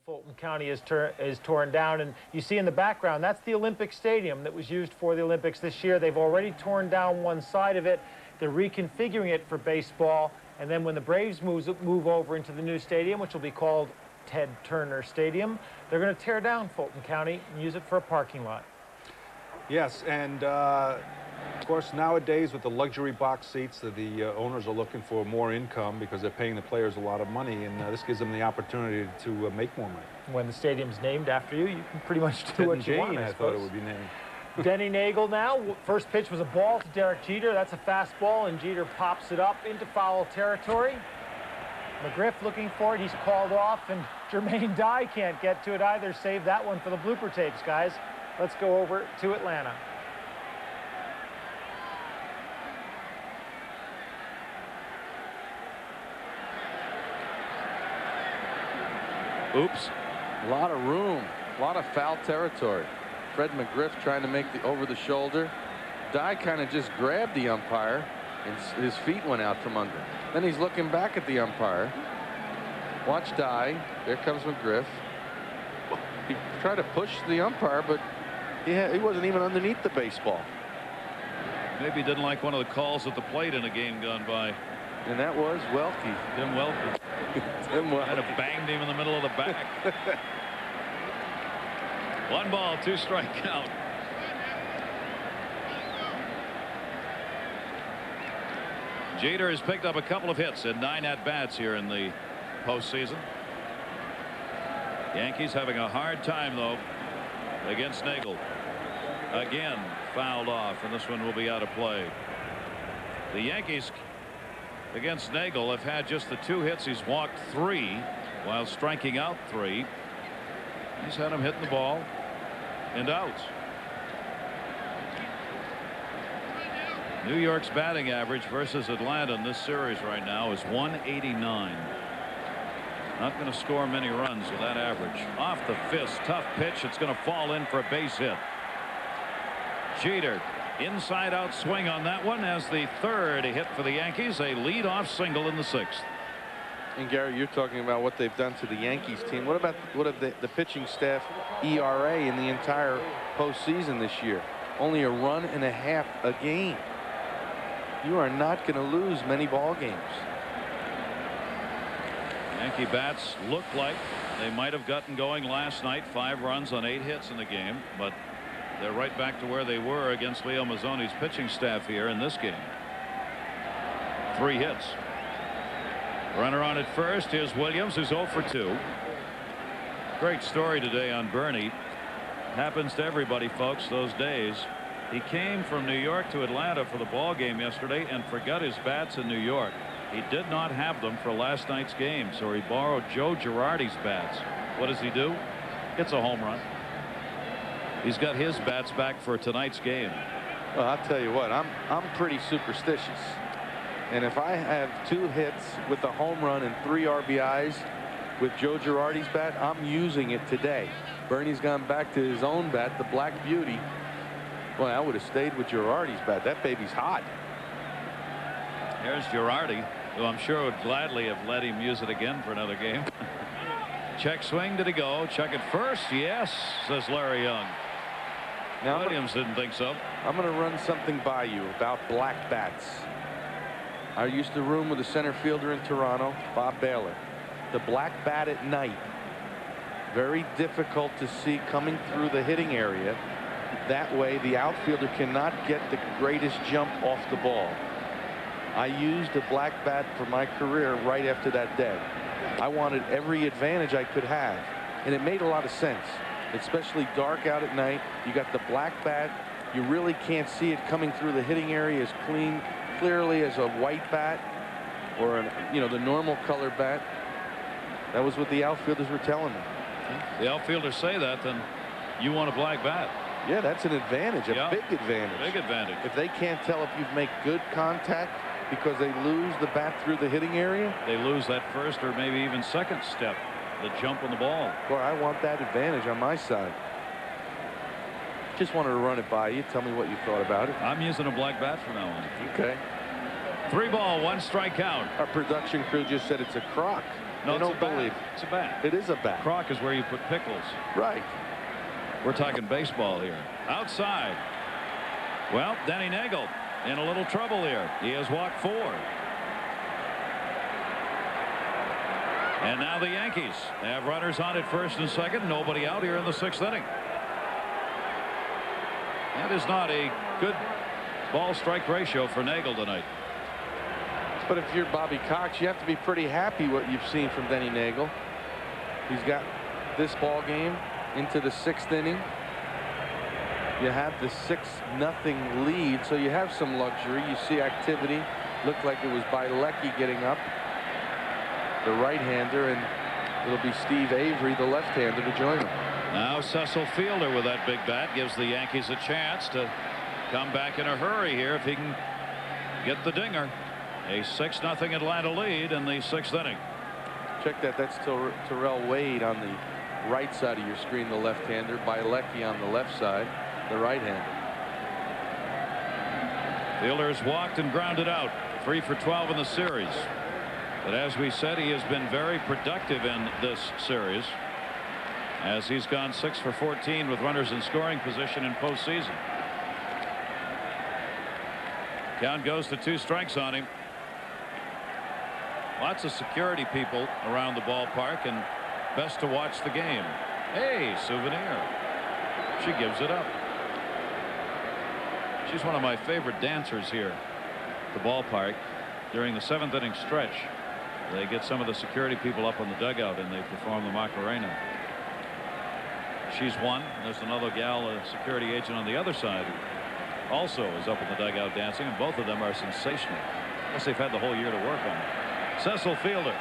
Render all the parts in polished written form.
Fulton County is torn down, and you see in the background, that's the Olympic Stadium that was used for the Olympics this year. They've already torn down one side of it. They're reconfiguring it for baseball, and then when the Braves move over into the new stadium, which will be called Ted Turner Stadium, they're going to tear down Fulton County and use it for a parking lot. Yes, and of course, nowadays with the luxury box seats, the owners are looking for more income because they're paying the players a lot of money, and this gives them the opportunity to make more money. When the stadium's named after you, you can pretty much do what you want, I thought it would be named. Denny Nagel now. First pitch was a ball to Derek Jeter. That's a fastball, and Jeter pops it up into foul territory. McGriff looking for it. He's called off, and Jermaine Dye can't get to it either. Save that one for the blooper tapes, guys. Let's go over to Atlanta. Oops. A lot of room. A lot of foul territory. Fred McGriff trying to make the over the shoulder. Dye kind of just grabbed the umpire, and his feet went out from under. Then he's looking back at the umpire. Watch Dye. There comes McGriff. He tried to push the umpire, but he wasn't even underneath the baseball. Maybe he didn't like one of the calls at the plate in a game gone by. And that was Welke. Tim Welke. Tim Welke. I'd have banged him in the middle of the back. 1 ball, 2 strike count. Jeter has picked up a couple of hits in 9 at-bats here in the postseason. Yankees having a hard time, though, against Nagel. Again, fouled off, and this one will be out of play. The Yankees against Nagel have had just the 2 hits. He's walked 3 while striking out 3. He's had him hitting the ball and out. New York's batting average versus Atlanta in this series right now is 189. Not going to score many runs with that average. Off the fist, tough pitch. It's going to fall in for a base hit. Jeter, inside out swing on that one as the 3rd hit for the Yankees. A leadoff single in the 6th. And Gary, you're talking about what they've done to the Yankees team. What about the pitching staff ERA in the entire postseason this year? Only a run and a half a game. You are not going to lose many ball games. Yankee bats look like they might have gotten going last night. 5 runs on 8 hits in the game, but they're right back to where they were against Leo Mazzoni's pitching staff here in this game. 3 hits. Runner on at first. Here's Williams, who's 0 for 2. Great story today on Bernie. Happens to everybody, folks, those days. He came from New York to Atlanta for the ball game yesterday and forgot his bats in New York. He did not have them for last night's game, so he borrowed Joe Girardi's bats. What does he do? It's a home run. He's got his bats back for tonight's game. Well, I'll tell you what, I'm pretty superstitious. And if I have 2 hits with a home run and 3 RBIs with Joe Girardi's bat, I'm using it today. Bernie's gone back to his own bat, the Black Beauty. Boy, I would have stayed with Girardi's bat. That baby's hot. Here's Girardi, who I'm sure would gladly have let him use it again for another game. Check swing, did he go? Check it first. Yes, says Larry Young. Now Williams didn't think so. I'm going to run something by you about black bats. I used to room with a center fielder in Toronto, Bob Baylor. The black bat at night, very difficult to see coming through the hitting area. That way the outfielder cannot get the greatest jump off the ball. I used a black bat for my career right after that day. I wanted every advantage I could have, and it made a lot of sense, especially dark out at night. You got the black bat. You really can't see it coming through the hitting area as clearly as a white bat or the normal color bat. That was what the outfielders were telling me. The outfielders say that, then you want a black bat. Yeah, that's an advantage, a big advantage. Big advantage. If they can't tell if you've made good contact because they lose the bat through the hitting area, they lose that first or maybe even second step, the jump on the ball. Boy, I want that advantage on my side. Just wanted to run it by you. Tell me what you thought about it. I'm using a black bat from now on. Okay. 3 ball, 1 strike count. Our production crew just said it's a crock. No, They it's don't a bat. believe. It's a bat. It is a bat. Crock is where you put pickles. Right. We're talking baseball here. Outside. Well, Denny Nagel in a little trouble here. He has walked 4. And now the Yankees have runners on at first and second. Nobody out here in the 6th inning. That is not a good ball-strike ratio for Nagel tonight. But if you're Bobby Cox, you have to be pretty happy what you've seen from Denny Nagel. He's got this ball game into the 6th inning. You have the 6-0 lead, so you have some luxury. You see activity. Looked like it was Bielecki getting up, the right-hander, and it'll be Steve Avery, the left-hander, to join him. Now Cecil Fielder with that big bat gives the Yankees a chance to come back in a hurry here if he can get the dinger. A 6-0 Atlanta lead in the 6th inning. Check that. That's Terrell Wade on the right side of your screen, the left-hander. Bielecki on the left side, the right-hander. Fielder's walked and grounded out. 3 for 12 in the series. But as we said, he has been very productive in this series, as he's gone 6 for 14 with runners in scoring position in postseason. Count goes to 2 strikes on him. Lots of security people around the ballpark, and best to watch the game. Hey, Souvenir. She gives it up. She's one of my favorite dancers here at the ballpark. During the 7th inning stretch, they get some of the security people up on the dugout and they perform the Macarena. She's one. There's another gal, a security agent on the other side, who also is up in the dugout dancing, and both of them are sensational. I guess they've had the whole year to work on it. Cecil Fielder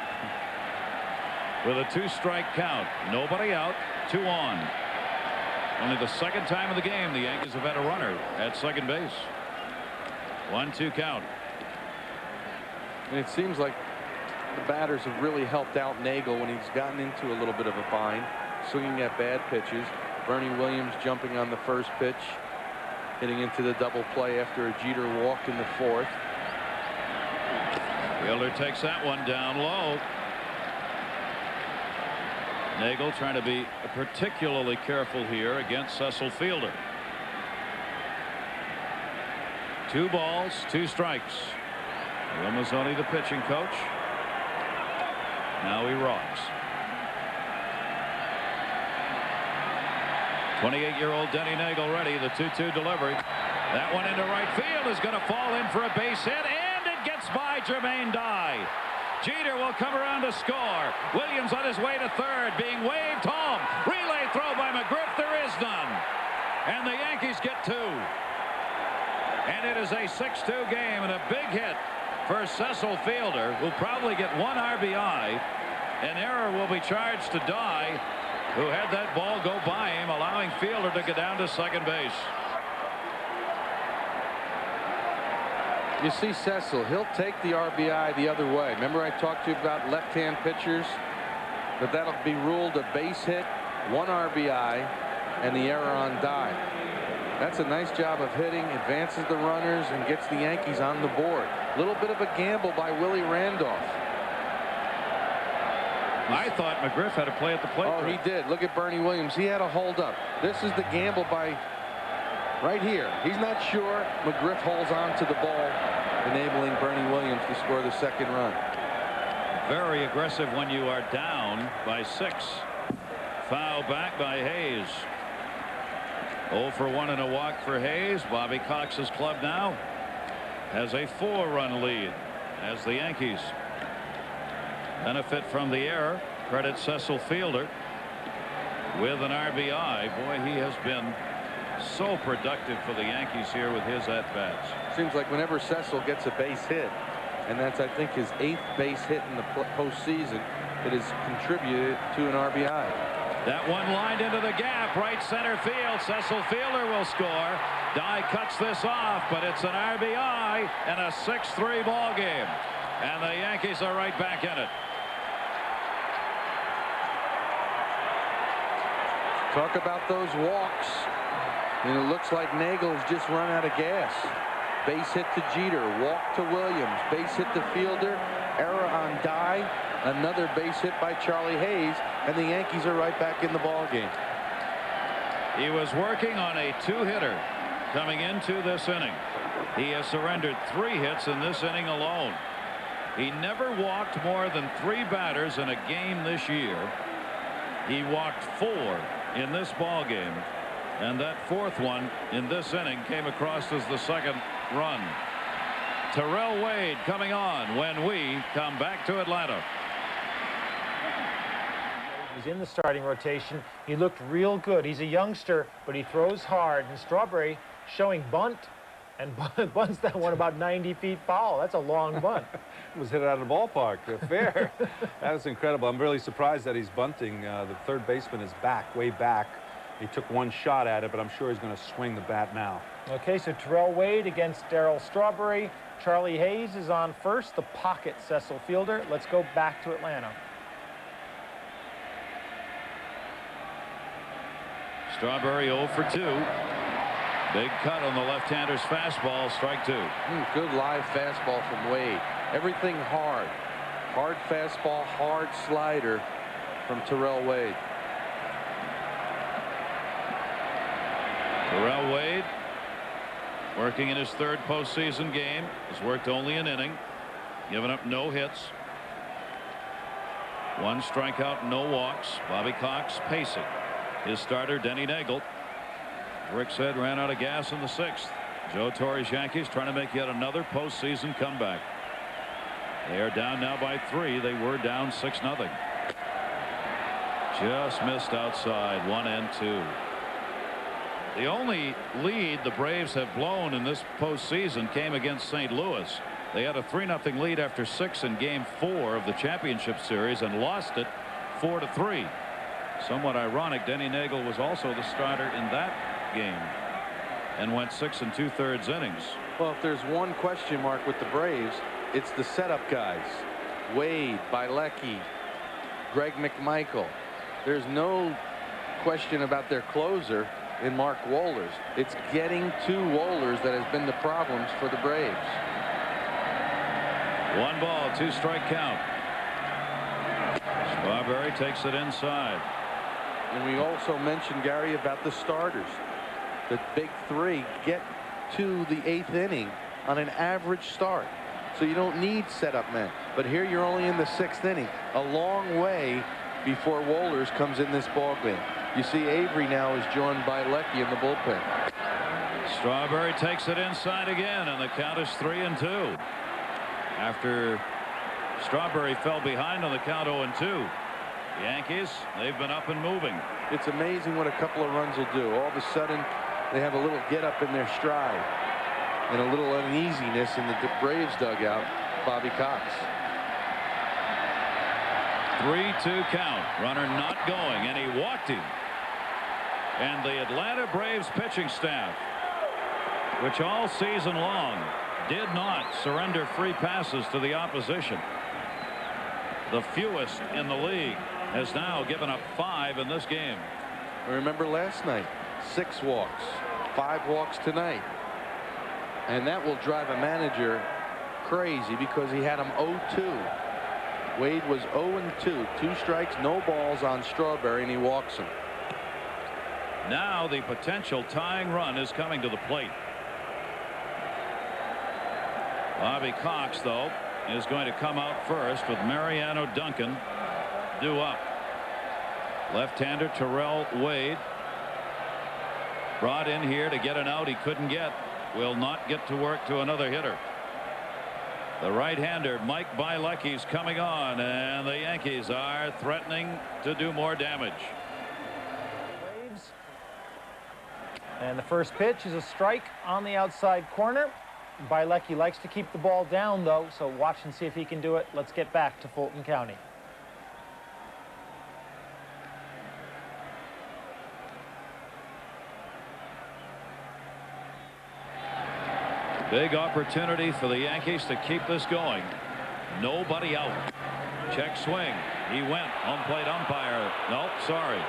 with a 2-strike count. Nobody out, 2 on. Only the 2nd time of the game the Yankees have had a runner at second base. 1-2 count. And it seems like the batters have really helped out Nagel when he's gotten into a little bit of a bind, swinging at bad pitches. Bernie Williams jumping on the first pitch, hitting into the double play after a Jeter walked in the 4th. Fielder takes that one down low. Nagel trying to be particularly careful here against Cecil Fielder. 2 balls, 2 strikes. Will Mazzoni, the pitching coach. Now he rocks. 28-year-old Denny Nagel ready. The 2-2 delivery. That one into right field is going to fall in for a base hit, and it gets by Jermaine Dye. Jeter will come around to score. Williams on his way to 3rd, being waved home. Relay throw by McGriff. There is none. And the Yankees get 2. And it is a 6-2 game, and a big hit for Cecil Fielder, who'll probably get 1 RBI. An error will be charged to Dye, who had that ball go by him, allowing Fielder to get down to second base. You see Cecil, he'll take the RBI the other way. Remember I talked to you about left-hand pitchers, but that'll be ruled a base hit, 1 RBI, and the error on Dye. That's a nice job of hitting, advances the runners, and gets the Yankees on the board. A little bit of a gamble by Willie Randolph. I thought McGriff had a play at the plate. Oh, he did. Look at Bernie Williams. He had a hold up. This is the gamble by right here. He's not sure. McGriff holds on to the ball, enabling Bernie Williams to score the 2nd run. Very aggressive when you are down by 6. Foul back by Hayes. 0 for 1 and a walk for Hayes. Bobby Cox's club now has a 4-run lead as the Yankees benefit from the error. Credit Cecil Fielder with an RBI. Boy, he has been so productive for the Yankees here with his at-bats. Seems like whenever Cecil gets a base hit, and that's I think his 8th base hit in the postseason, it has contributed to an RBI. That one lined into the gap, right center field. Cecil Fielder will score. Dye cuts this off, but it's an RBI and a 6-3 ball game. And the Yankees are right back in it. Talk about those walks. And it looks like Nagel's just run out of gas. Base hit to Jeter, walk to Williams, base hit to Fielder, error on Dye, Another base hit by Charlie Hayes, and the Yankees are right back in the ball game. He was working on a 2-hitter coming into this inning. He has surrendered 3 hits in this inning alone. He never walked more than 3 batters in a game this year. He walked 4 in this ball game, and that 4th one in this inning came across as the 2nd run. Terrell Wade coming on when we come back to Atlanta. He's in the starting rotation. He looked real good. He's a youngster, but he throws hard. And Strawberry showing bunt, and bunts that one about 90 feet foul. That's a long bunt. It was hit out of the ballpark. Fair. That was incredible. I'm really surprised that he's bunting. The third baseman is back, way back. He took 1 shot at it, but I'm sure he's going to swing the bat now. Okay, so Terrell Wade against Darryl Strawberry. Charlie Hayes is on first, the pocket Cecil fielder. Let's go back to Atlanta. Strawberry 0 for 2. Big cut on the left-hander's fastball, strike 2. Good live fastball from Wade. Everything hard. Hard fastball, hard slider from Terrell Wade. Terrell Wade working in his 3rd postseason game. Has worked only an inning. Given up no hits. 1 strikeout, no walks. Bobby Cox pacing. His starter, Denny Nagel. Rick said ran out of gas in the 6th. Joe Torre's Yankees trying to make yet another postseason comeback. They are down now by 3. They were down 6-0. Just missed outside, 1 and 2. The only lead the Braves have blown in this postseason came against St. Louis. They had a 3-0 lead after 6 in Game 4 of the championship series and lost it 4-3. Somewhat ironic, Denny Nagel was also the starter in that game and went 6 2/3 innings. Well, if there's one question mark with the Braves, it's the setup guys. Wade, Bielecki, Greg McMichael. There's no question about their closer in Mark Wohlers. It's getting to Wohlers that has been the problems for the Braves. 1 ball, 2 strike count. Strawberry takes it inside. And we also mentioned, Gary, about the starters. The big 3 get to the 8th inning on an average start. So you don't need setup men. But here you're only in the 6th inning. A long way before Wohlers comes in this ball game. You see Avery now is joined by Bielecki in the bullpen. Strawberry takes it inside again, and the count is 3-2. After Strawberry fell behind on the count 0-2. Yankees, they've been up and moving. It's amazing what a couple of runs will do. All of a sudden, they have a little get up in their stride and a little uneasiness in the Braves dugout. Bobby Cox. 3-2 count. Runner not going, and he walked him. And the Atlanta Braves pitching staff, which all season long did not surrender free passes to the opposition, the fewest in the league, has now given up 5 in this game. Remember last night, 6 walks, 5 walks tonight. And that will drive a manager crazy because he had him 0-2. Wade was 0-2, 2 strikes, no balls on Strawberry, and he walks him. Now the potential tying run is coming to the plate. Bobby Cox, though, is going to come out first with Mariano Duncan due up. Left-hander Terrell Wade brought in here to get an out he couldn't get. Will not get to work to another hitter. The right-hander Mike Bielecki's coming on, and the Yankees are threatening to do more damage. And the first pitch is a strike on the outside corner. Bielecki likes to keep the ball down, though, so watch and see if he can do it. Let's get back to Fulton County. Big opportunity for the Yankees to keep this going. Nobody out. Check swing. He went. Home plate umpire. Nope, sorry.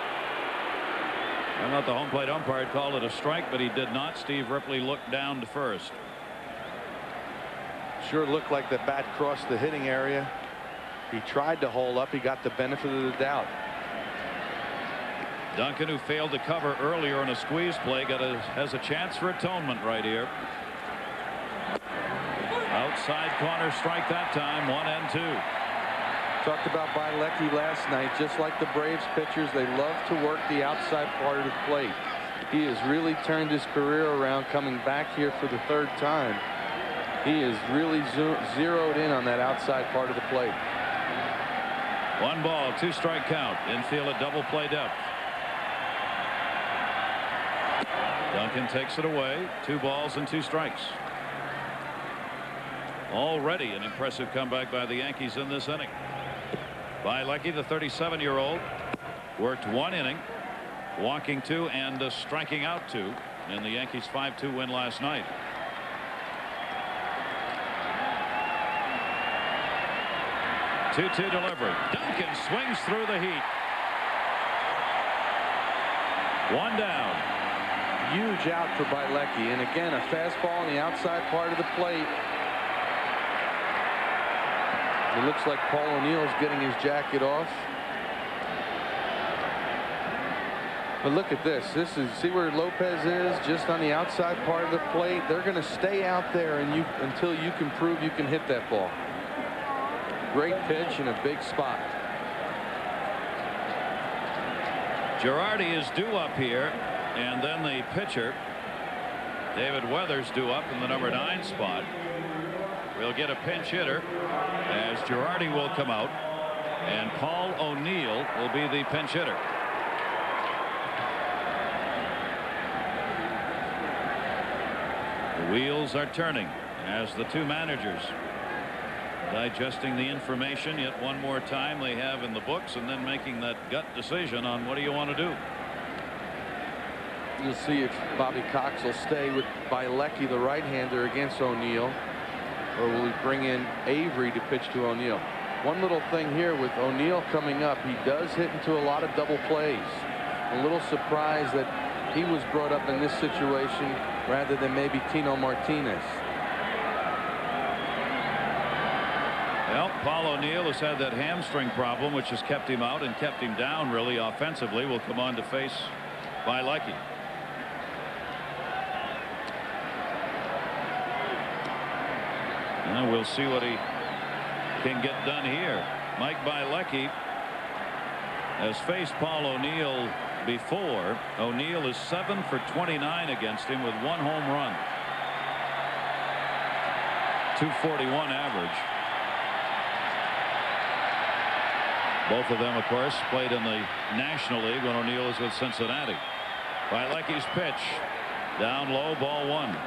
I thought the home plate umpire had called it a strike, but he did not. Steve Ripley looked down to first. Sure looked like the bat crossed the hitting area. He tried to hole up. He got the benefit of the doubt. Duncan, who failed to cover earlier in a squeeze play, has a chance for atonement right here. Outside corner strike that time, 1-2. Talked about Bielecki last night. Just like the Braves pitchers, they love to work the outside part of the plate. He has really turned his career around, coming back here for the 3rd time. He is really zeroed in on that outside part of the plate. 1 ball, 2 strike count. Infield at double play depth. Duncan takes it away. 2 balls and 2 strikes. Already an impressive comeback by the Yankees in this inning. Bielecki, the 37-year-old, worked 1 inning, walking 2 and striking out 2 in the Yankees' 5-2 win last night. Two-two delivered. Duncan swings through the heat. 1 down. Huge out for Bielecki, and again a fastball on the outside part of the plate. It looks like Paul O'Neill's getting his jacket off. But look at this. See where Lopez is, just on the outside part of the plate. They're going to stay out there until you can prove you can hit that ball. Great pitch in a big spot. Girardi is due up here, and then the pitcher David Weathers due up in the number 9 spot. We'll get a pinch hitter as Girardi will come out, and Paul O'Neill will be the pinch hitter. The wheels are turning as the 2 managers digesting the information yet one more time they have in the books, and then making that gut decision on what do you want to do. You'll see if Bobby Cox will stay with Bielecki, the right-hander, against O'Neill, or will he bring in Avery to pitch to O'Neill. One little thing here with O'Neill coming up, he does hit into a lot of double plays. A little surprised that he was brought up in this situation rather than maybe Tino Martinez. Well, Paul O'Neill has had that hamstring problem, which has kept him out and kept him down really offensively. Will come on to face Bielecki. And we'll see what he can get done here. Mike Bielecki has faced Paul O'Neill before. O'Neill is 7 for 29 against him with 1 home run. .241 average. Both of them, of course, played in the National League when O'Neill was with Cincinnati. Bielecki's pitch. Down low, ball 1.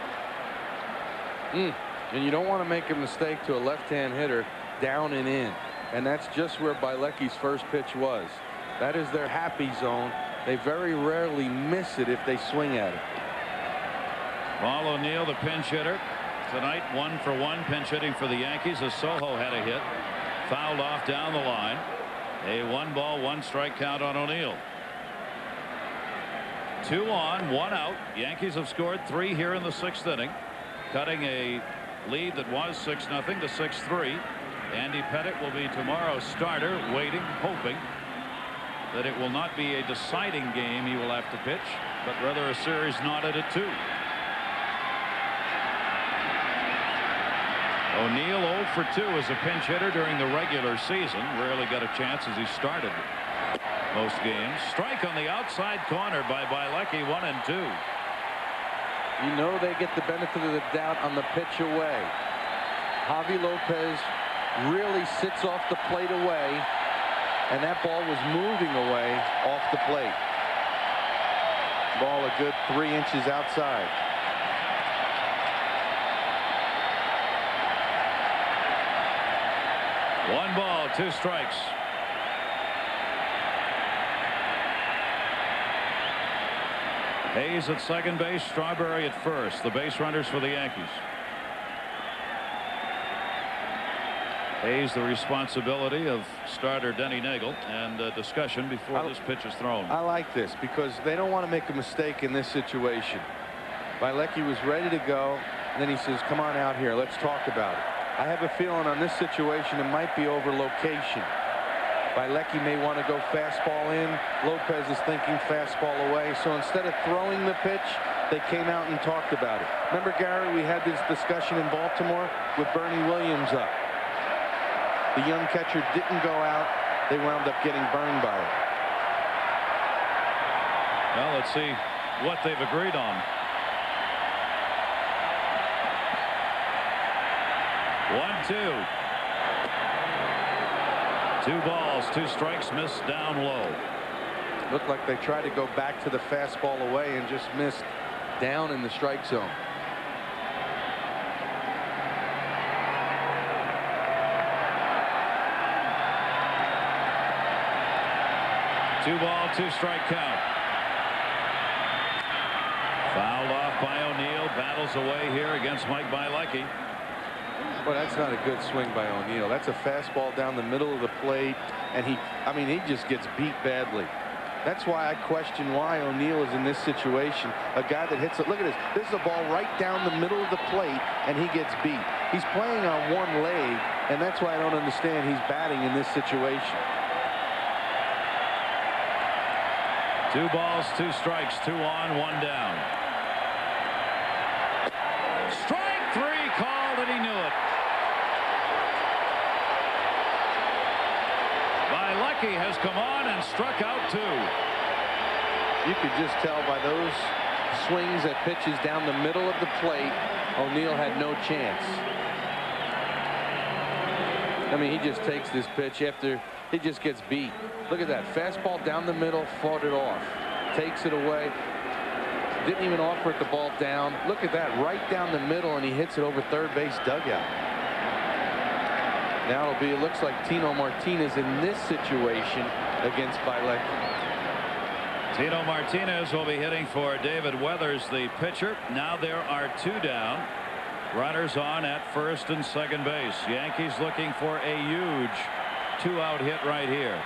And you don't want to make a mistake to a left-hand hitter down and in. And that's just where Bielecki's first pitch was. That is their happy zone. They very rarely miss it if they swing at it. Paul O'Neill, the pinch hitter. Tonight, 1 for 1 pinch hitting for the Yankees as Soho had a hit. Fouled off down the line. A 1 ball, 1 strike count on O'Neill. 2 on, 1 out. Yankees have scored 3 here in the 6th inning, cutting a lead that was 6-0 to 6-3. Andy Pettitte will be tomorrow's starter, waiting, hoping that it will not be a deciding game he will have to pitch, but rather a series knotted at 2. O'Neill 0 for 2 as a pinch hitter during the regular season. Rarely got a chance as he started most games. Strike on the outside corner by Bielecki, 1-2. You know they get the benefit of the doubt on the pitch away. Javi Lopez really sits off the plate away, and that ball was moving away off the plate. Ball a good 3 inches outside. One ball, 2 strikes. Hayes at second base, Strawberry at first. The base runners for the Yankees. Hayes, the responsibility of starter Denny Nagel, and discussion before this pitch is thrown. I like this because they don't want to make a mistake in this situation. Bielecki was ready to go, and then he says, come on out here, let's talk about it. I have a feeling on this situation it might be over location. Bielecki may want to go fastball in. Lopez is thinking fastball away. So instead of throwing the pitch, they came out and talked about it. Remember, Gary, we had this discussion in Baltimore with Bernie Williams up. The young catcher didn't go out. They wound up getting burned by it. Well, let's see what they've agreed on. 1-2. 2 balls, 2 strikes, missed down low. Looked like they tried to go back to the fastball away and just missed down in the strike zone. Two ball, 2 strike count. Fouled off by O'Neill. Battles away here against Mike Bielecki. Well, that's not a good swing by O'Neill. That's a fastball down the middle of the plate, and he just gets beat badly. That's why I question why O'Neill is in this situation. A guy that hits it. Look at this. This is a ball right down the middle of the plate, and he gets beat. He's playing on one leg, and that's why I don't understand he's batting in this situation. 2 balls, 2 strikes, 2 on, 1 down. Strike 3 called, and he knew it. Bielecki has come on and struck out 2. You could just tell by those swings at pitches down the middle of the plate, O'Neill had no chance. I mean, he just takes this pitch after he just gets beat. Look at that. Fastball down the middle, fought it off. Takes it away. Didn't even offer it the ball down. Look at that. Right down the middle, and he hits it over third base dugout. Now it'll be, it looks like Tino Martinez in this situation against Bielecki. Tino Martinez will be hitting for David Weathers, the pitcher. Now there are 2 down. Runners on at first and second base. Yankees looking for a huge 2-out hit right here.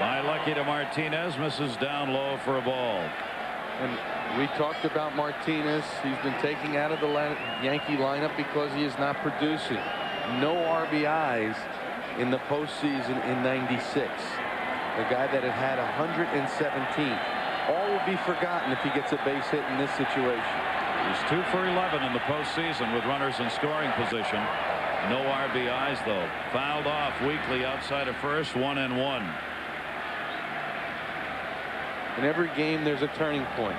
Bielecki to Martinez, misses down low for a ball. And we talked about Martinez. He's been taken out of the Yankee lineup because he is not producing. No RBIs in the postseason in '96. The guy that had 117. All will be forgotten if he gets a base hit in this situation. He's 2 for 11 in the postseason with runners in scoring position. No RBIs, though. Fouled off weakly outside of first, 1-1. In every game, there's a turning point.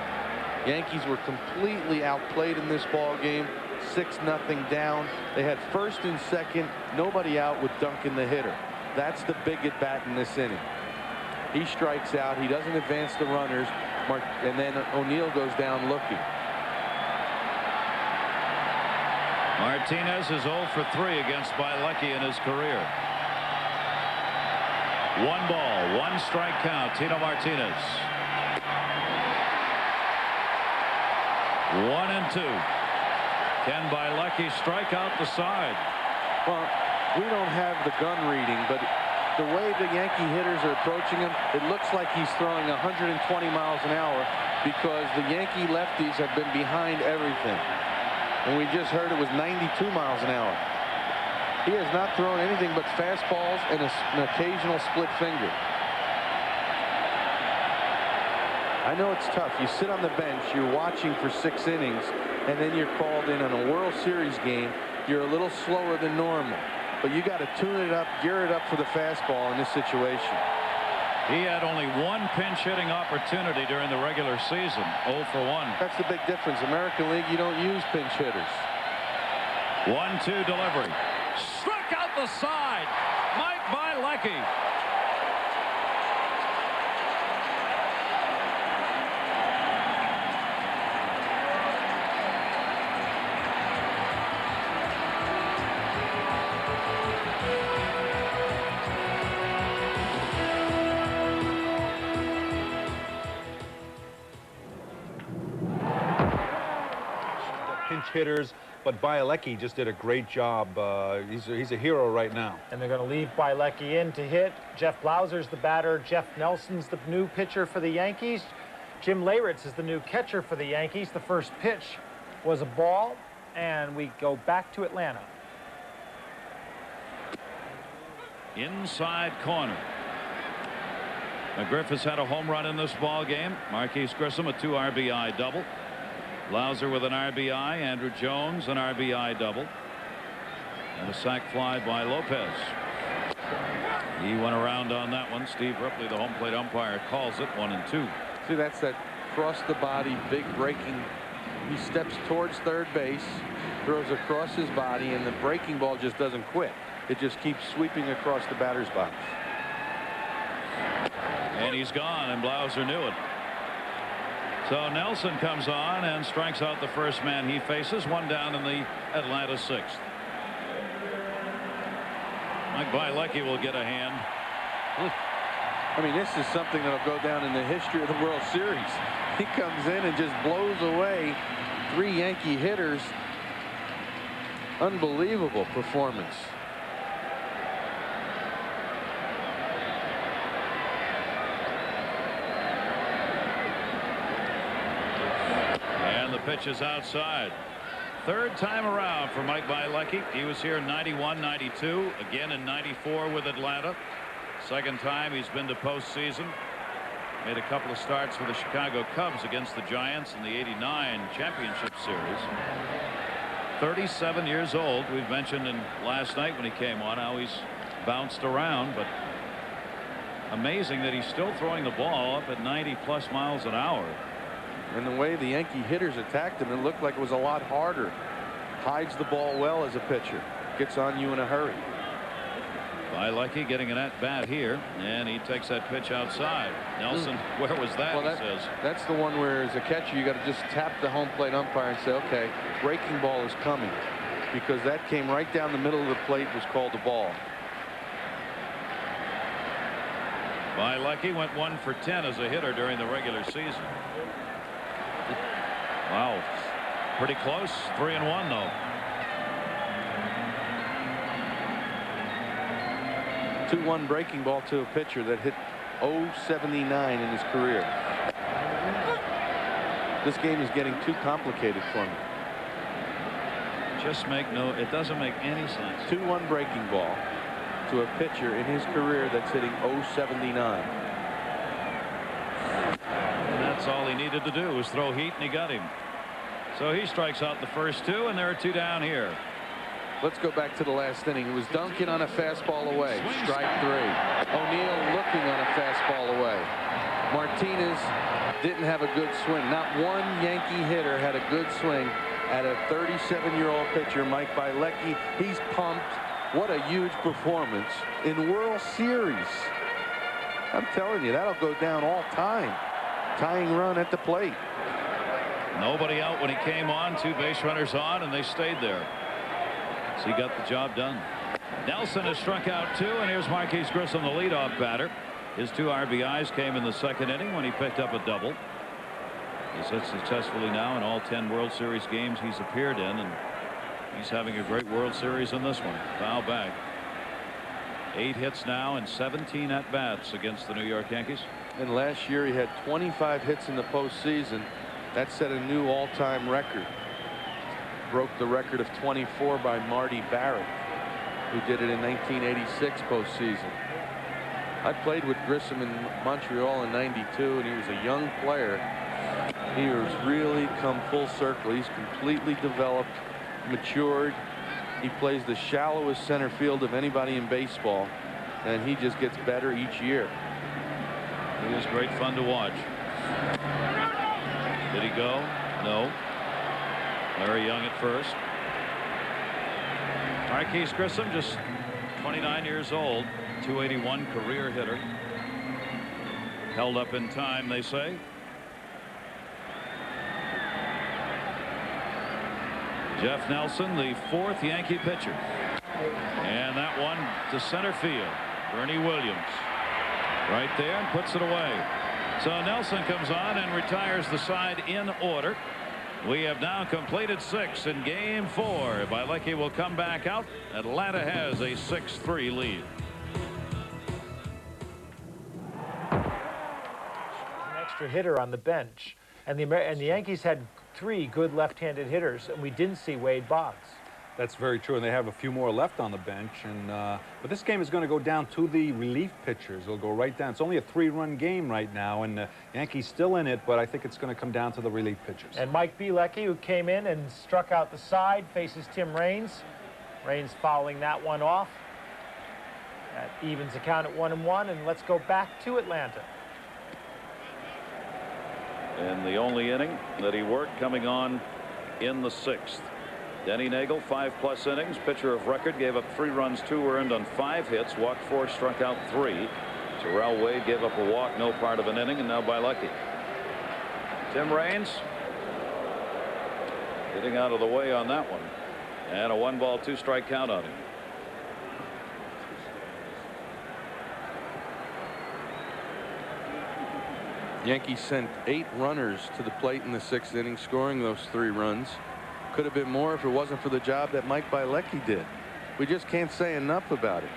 Yankees were completely outplayed in this ball game. 6-0 down. They had first and second, nobody out with Duncan the hitter. That's the big at bat in this inning. He strikes out. He doesn't advance the runners, and then O'Neill goes down looking. Martinez is 0 for 3 against Bielecki in his career. 1 ball, 1 strike count. Tino Martinez. 1-2. Can Bielecki strike out the side? Well, we don't have the gun reading, but the way the Yankee hitters are approaching him, it looks like he's throwing 120 miles an hour because the Yankee lefties have been behind everything. And we just heard it was 92 miles an hour. He has not thrown anything but fastballs and an occasional split finger. I know it's tough. You sit on the bench, you're watching for 6 innings, and then you're called in on a World Series game. You're a little slower than normal, but you got to tune it up, gear it up for the fastball in this situation. He had only 1 pinch hitting opportunity during the regular season. 0 for 1. That's the big difference. American League, you don't use pinch hitters. 1-2 delivery. Struck out the side. Mike Bielecki. Pinch hitters, but Bielecki just did a great job. He's a hero right now. And they're going to leave Bielecki in to hit. Jeff Blauser's the batter. Jeff Nelson's the new pitcher for the Yankees. Jim Leyritz is the new catcher for the Yankees. The first pitch was a ball. and we go back to Atlanta. Inside corner. Griffiths had a home run in this ball game. Marquise Grissom a 2 RBI double. Lauser with an RBI. Andrew Jones an RBI double. And a sac fly by Lopez. He went around on that one. Steve Ripley, the home plate umpire, calls it 1-2. See, that's that cross the body, big breaking. He steps towards third base, throws across his body, and the breaking ball just doesn't quit. It just keeps sweeping across the batter's box. And he's gone, and Blauser knew it. So Nelson comes on and strikes out the first man he faces. One down in the Atlanta 6th. Mike Bielecki will get a hand. I mean, this is something that'll go down in the history of the World Series. He comes in and just blows away 3 Yankee hitters. Unbelievable performance. And the pitch is outside. Third time around for Mike Bielecki. He was here in 91, 92, again in 94 with Atlanta. Second time he's been to postseason. Made a couple of starts for the Chicago Cubs against the Giants in the '89 championship series. 37 years old. We've mentioned in last night when he came on how he's bounced around, but amazing that he's still throwing the ball up at 90+ miles an hour. And the way the Yankee hitters attacked him, it looked like it was a lot harder. Hides the ball well as a pitcher. Gets on you in a hurry. Bielecki getting an at-bat here, and he takes that pitch outside. Nelson, where was that, well, he says. That's the one where, as a catcher, you got to just tap the home plate umpire and say, okay, breaking ball is coming. Because that came right down the middle of the plate, was called a ball. Bielecki went 1 for 10 as a hitter during the regular season. Wow, pretty close. 3-1 though. 2-1 breaking ball to a pitcher that hit .079 in his career. This game is getting too complicated for me. It doesn't make any sense. 2-1 breaking ball to a pitcher in his career that's hitting .079. And that's all he needed to do was throw heat, and he got him. So he strikes out the first 2, and there are 2 down here. Let's go back to the last inning. It was Duncan on a fastball away. Strike 3. O'Neill looking on a fastball away. Martinez didn't have a good swing. Not one Yankee hitter had a good swing at a 37-year-old pitcher, Mike Bielecki. He's pumped. What a huge performance in World Series. I'm telling you, that'll go down all time. Tying run at the plate. Nobody out when he came on. 2 base runners on, and they stayed there. So he got the job done. Nelson has struck out 2, and here's Marquise Grissom, the leadoff batter. His 2 RBIs came in the 2nd inning when he picked up a double. He's hit successfully now in all 10 World Series games he's appeared in, and he's having a great World Series in this one. Foul back. 8 hits now and 17 at-bats against the New York Yankees. And last year he had 25 hits in the postseason. That set a new all-time record. Broke the record of 24 by Marty Barrett, who did it in 1986 postseason. I played with Grissom in Montreal in '92, and he was a young player. He has really come full circle. He's completely developed, matured. He plays the shallowest center field of anybody in baseball, and he just gets better each year. It is great fun to watch. Did he go? No. Larry Young at first. Marquise Grissom, just 29 years old, 281 career hitter. Held up in time, they say. Jeff Nelson, the 4th Yankee pitcher. And that one to center field. Bernie Williams right there and puts it away. So Nelson comes on and retires the side in order. We have now completed 6 in game 4. Bielecki will come back out. Atlanta has a 6-3 lead. An extra hitter on the bench, and the Yankees had 3 good left-handed hitters, and we didn't see Wade Boggs. That's very true, and they have a few more left on the bench. And but this game is going to go down to the relief pitchers. It'll go right down. It's only a 3-run game right now, and the Yankees still in it, but I think it's going to come down to the relief pitchers. And Mike Bielecki, who came in and struck out the side, faces Tim Raines. Raines fouling that one off. That evens the count at 1-1, and let's go back to Atlanta. In the only inning that he worked, coming on in the 6th. Denny Nagel, 5+ innings, pitcher of record, gave up 3 runs, 2 earned on 5 hits, walked 4, struck out 3. Terrell Wade gave up a walk, no part of an inning, and now Bielecki. Tim Raines getting out of the way on that one, and a 1-ball, 2-strike count on him. Yankees sent 8 runners to the plate in the 6th inning, scoring those 3 runs. Could have been more if it wasn't for the job that Mike Bielecki did. We just can't say enough about it.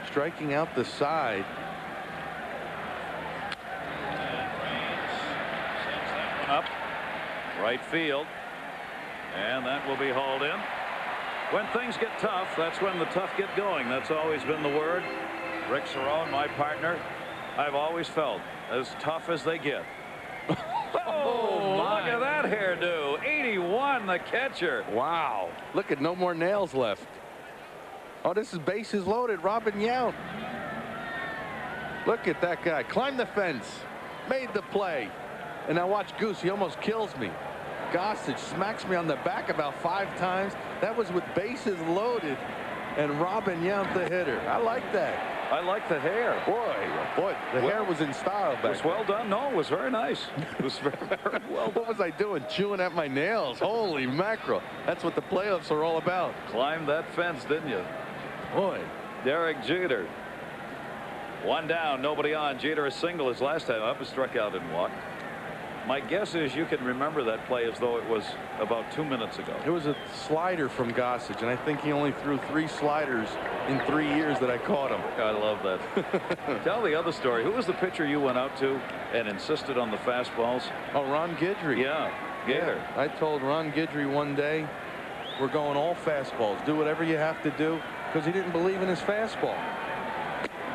Striking out the side. And Raines sends that one up right field, and that will be hauled in. When things get tough, that's when the tough get going. That's always been the word. Rick Cerrone, my partner, I've always felt as tough as they get. Oh, look at that hairdo. 81, the catcher. Wow. Look at no more nails left. Oh, this is bases loaded. Robin Yount. Look at that guy. Climbed the fence. Made the play. And now watch Goose. He almost kills me. Gossage smacks me on the back about 5 times. That was with bases loaded. And Robin Yount, the hitter. I like that. I like the hair. Boy, the hair was in style back It was well done. No, it was very nice. It was very, very well done. What was I doing? Chewing at my nails. Holy mackerel. That's what the playoffs are all about. Climbed that fence, didn't you? Boy. Derek Jeter. 1 down, nobody on. Jeter a single his last time up, struck out and walked. My guess is you can remember that play as though it was about 2 minutes ago. It was a slider from Gossage, and I think he only threw 3 sliders in 3 years that I caught him. I love that. Tell the other story. Who was the pitcher you went out to and insisted on the fastballs? Oh, Ron Guidry. Yeah, Gator. Yeah. I told Ron Guidry one day, we're going all fastballs. Do whatever you have to do, because he didn't believe in his fastball.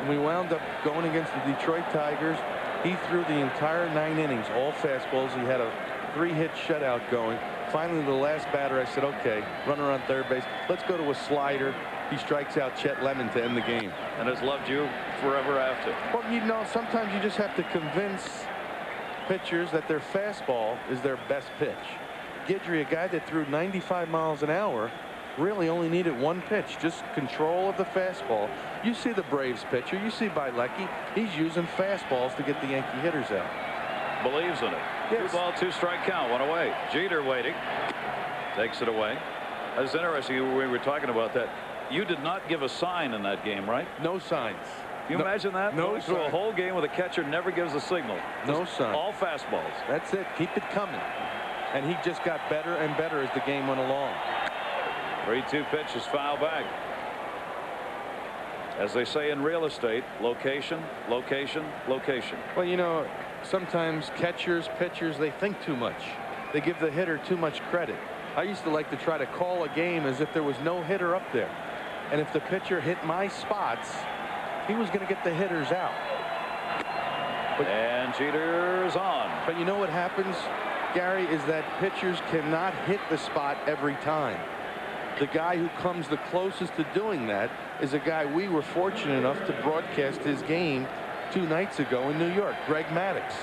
And we wound up going against the Detroit Tigers. He threw the entire 9 innings, all fastballs. He had a 3-hit shutout going. Finally, the last batter, I said, okay, runner on third base. Let's go to a slider. He strikes out Chet Lemon to end the game. And has loved you forever after. Well, you know, sometimes you just have to convince pitchers that their fastball is their best pitch. Guidry, a guy that threw 95 miles an hour, really only needed 1 pitch, just control of the fastball. You see the Braves pitcher, you see Bielecki, he's using fastballs to get the Yankee hitters out. Believes in it. Yes. 2-ball, 2-strike count, 1 away. Jeter waiting, takes it away. That's interesting. We were talking about that. You did not give a sign in that game, right? No signs. Can you imagine that? No Going through a sign. whole game with a catcher never gives a signal. No Just sign. all fastballs. That's it. Keep it coming. And he just got better and better as the game went along. 3-2 pitch is foul back. As they say in real estate, location, location, location. Well, you know, sometimes catchers, pitchers, they think too much. They give the hitter too much credit. I used to like to try to call a game as if there was no hitter up there. And if the pitcher hit my spots, he was going to get the hitters out. And Jeter's on. But you know what happens, Gary, is that pitchers cannot hit the spot every time. The guy who comes the closest to doing that is a guy we were fortunate enough to broadcast his game 2 nights ago in New York, Greg Maddux.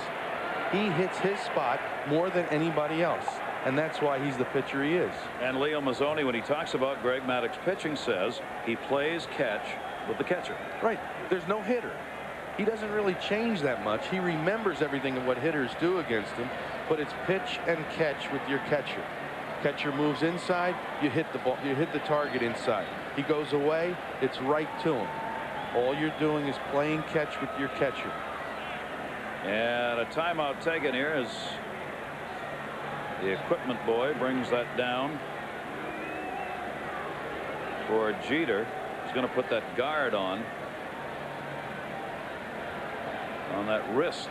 He hits his spot more than anybody else, and that's why he's the pitcher he is. And Leo Mazzoni, when he talks about Greg Maddux pitching, says he plays catch with the catcher. Right. There's no hitter. He doesn't really change that much. He remembers everything of what hitters do against him, but it's pitch and catch with your catcher. Catcher moves inside, you hit the ball, you hit the target inside. He goes away, it's right to him. All you're doing is playing catch with your catcher. And a timeout taken here as the equipment boy brings that down for Jeter. He's going to put that guard on that wrist.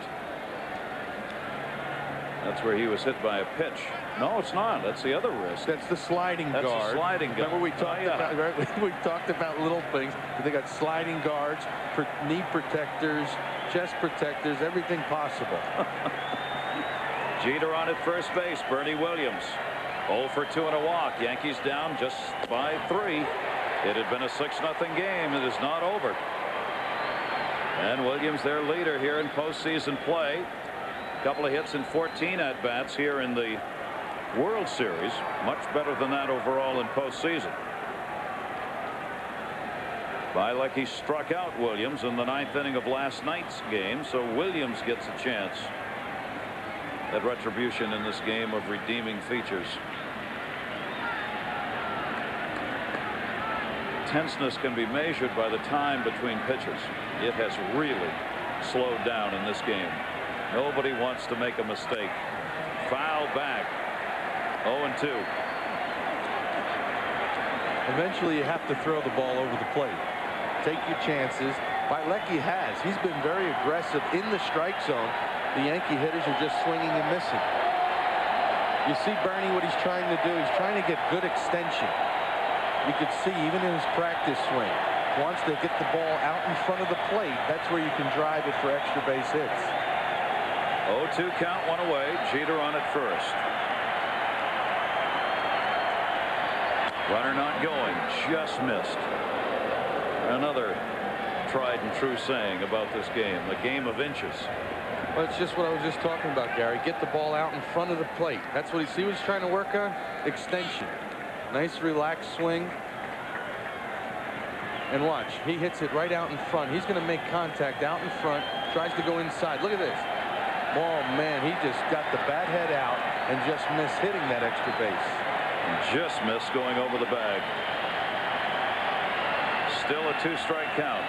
That's where he was hit by a pitch. No, it's not. That's the other wrist. That's the sliding That's guard. the sliding guard. Remember we talked about, right? We talked about little things. They got sliding guards, knee protectors, chest protectors, everything possible. Jeter on at first base. Bernie Williams 0 for 2 and a walk. Yankees down just by 3. It had been a 6-0 game. It is not over. And Williams, their leader here in postseason play. Couple of hits in 14 at-bats here in the World Series. Much better than that overall in postseason. Bielecki struck out Williams in the 9th inning of last night's game, so Williams gets a chance at retribution in this game of redeeming features. Tenseness can be measured by the time between pitches. It has really slowed down in this game. Nobody wants to make a mistake. Foul back. 0-2. Eventually you have to throw the ball over the plate. Take your chances. Bielecki has. He's been very aggressive in the strike zone. The Yankee hitters are just swinging and missing. You see Bernie, what he's trying to do. He's trying to get good extension. You could see even in his practice swing. Wants to get the ball out in front of the plate. That's where you can drive it for extra base hits. 0-2 count, 1 away. Jeter on at first. Runner not going. Just missed. Another tried and true saying about this game. A game of inches. Well, it's just what I was just talking about, Gary. Get the ball out in front of the plate. That's what he was trying to work on. Extension. Nice relaxed swing. And watch. He hits it right out in front. He's going to make contact out in front. Tries to go inside. Look at this. Oh, man, he just got the bat head out and just missed hitting that extra base. Just missed going over the bag. Still a 2-strike count.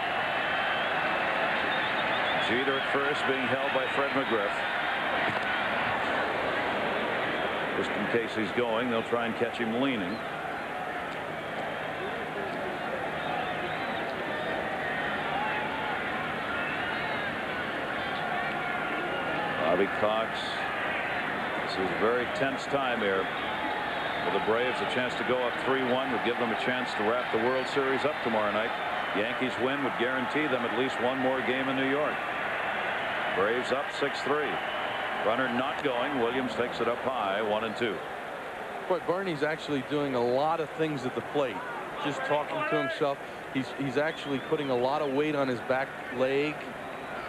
Jeter at first being held by Fred McGriff. Just in case he's going, they'll try and catch him leaning. Bobby Cox. This is a very tense time here. For the Braves, a chance to go up 3-1 would give them a chance to wrap the World Series up tomorrow night. Yankees win would guarantee them at least one more game in New York. Braves up 6-3. Runner not going. Williams takes it up high, 1-2. Boy, Bernie's actually doing a lot of things at the plate. Just talking to himself. He's actually putting a lot of weight on his back leg.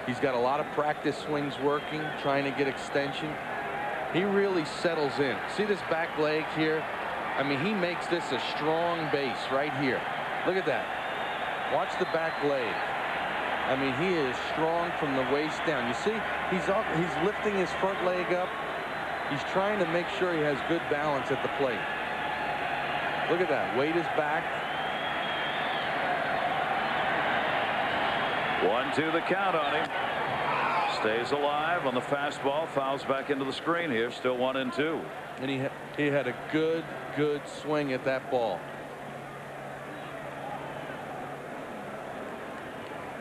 He's got a lot of practice swings working, trying to get extension. He really settles in. See this back leg here? I mean, he makes this a strong base right here. Look at that. Watch the back leg. I mean, he is strong from the waist down. You see, he's lifting his front leg up. He's trying to make sure he has good balance at the plate. Look at that. Weight is back. 1-2 the count on him. Stays alive on the fastball. Fouls back into the screen here. Still 1-2. And he had a good swing at that ball.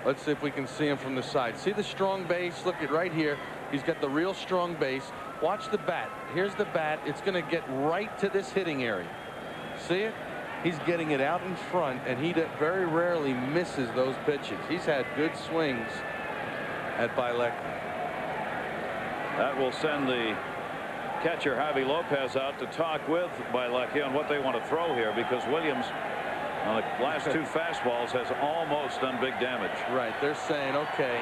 Let's see if we can see him from the side. See the strong base? Look at right here. He's got the real strong base. Watch the bat. Here's the bat. It's going to get right to this hitting area. See it? He's getting it out in front, and he very rarely misses those pitches. He's had good swings at Bielecki. That will send the catcher Javi Lopez out to talk with Bielecki on what they want to throw here, because Williams on the last 2 fastballs has almost done big damage. Right. They're saying, okay,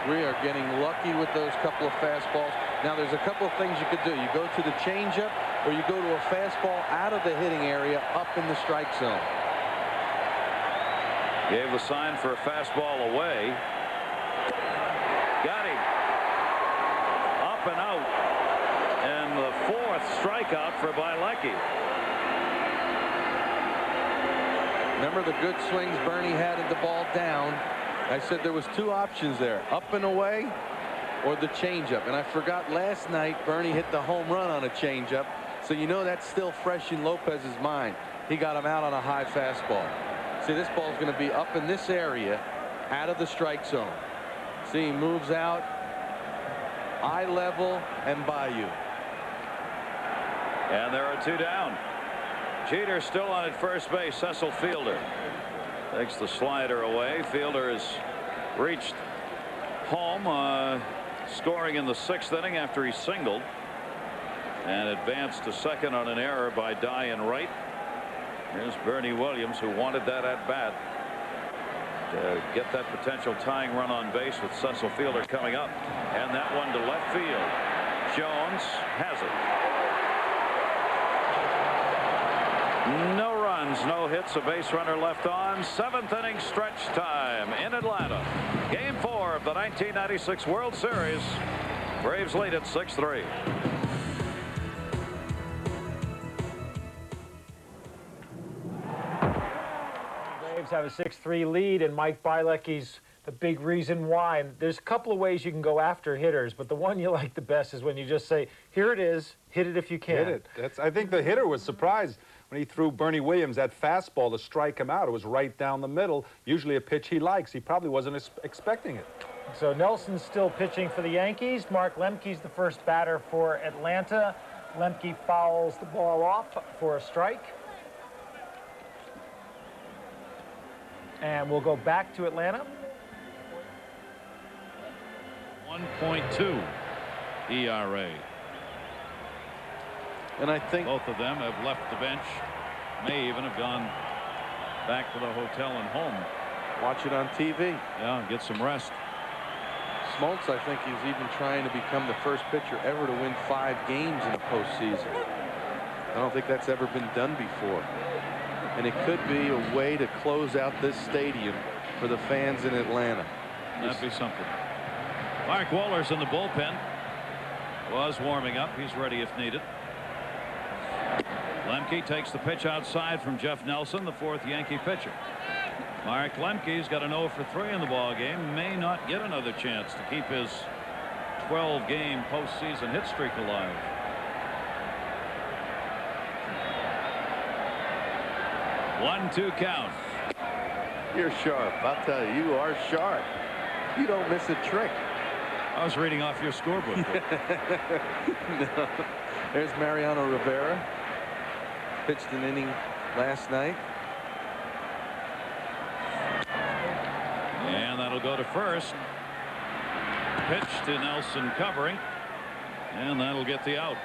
we are getting lucky with those couple of fastballs. Now, there's a couple of things you could do. You go to the changeup, or you go to a fastball out of the hitting area up in the strike zone. Gave the sign for a fastball away. Got him. Up and out. And the 4th strikeout for Bielecki. Remember the good swings Bernie had at the ball down. I said there was 2 options there, up and away or the changeup. And I forgot last night Bernie hit the home run on a changeup. So you know that's still fresh in Lopez's mind. He got him out on a high fastball. See, this ball's going to be up in this area out of the strike zone. See, he moves out eye level and by you. And there are 2 down. Jeter still on at first base. Cecil Fielder takes the slider away. Fielder has reached home, scoring in the 6th inning after he singled, and advanced to second on an error by Dye and Wright. Here's Bernie Williams, who wanted that at bat to get that potential tying run on base with Cecil Fielder coming up, and that one to left field. Jones has it. No runs, no hits, a base runner left on. 7th inning stretch time in Atlanta. Game 4 of the 1996 World Series. Braves lead at 6-3. Braves have a 6-3 lead, and Mike Bielecki's the big reason why. And there's a couple of ways you can go after hitters, but the one you like the best is when you just say, here it is, hit it if you can. Hit it. I think the hitter was surprised when he threw Bernie Williams that fastball to strike him out. It was right down the middle, usually a pitch he likes. He probably wasn't expecting it. So Nelson's still pitching for the Yankees. Mark Lemke's the first batter for Atlanta. Lemke fouls the ball off for a strike. And we'll go back to Atlanta. 1.2 ERA. And I think both of them have left the bench, may even have gone back to the hotel and home. Watch it on TV. Yeah, get some rest. Smoltz, I think he's even trying to become the first pitcher ever to win 5 games in the postseason. I don't think that's ever been done before. And it could be a way to close out this stadium for the fans in Atlanta. That'd be something. Mark Waller's in the bullpen. Was warming up. He's ready if needed. Lemke takes the pitch outside from Jeff Nelson, the 4th Yankee pitcher. Mark Lemke's got an 0 for 3 in the ball game. May not get another chance to keep his 12-game postseason hit streak alive. One-two count. You're sharp. I'll tell you, you are sharp. You don't miss a trick. I was reading off your scorebook. No. There's Mariano Rivera. Pitched an inning last night. And that'll go to first. Pitch to Nelson covering. And that'll get the out.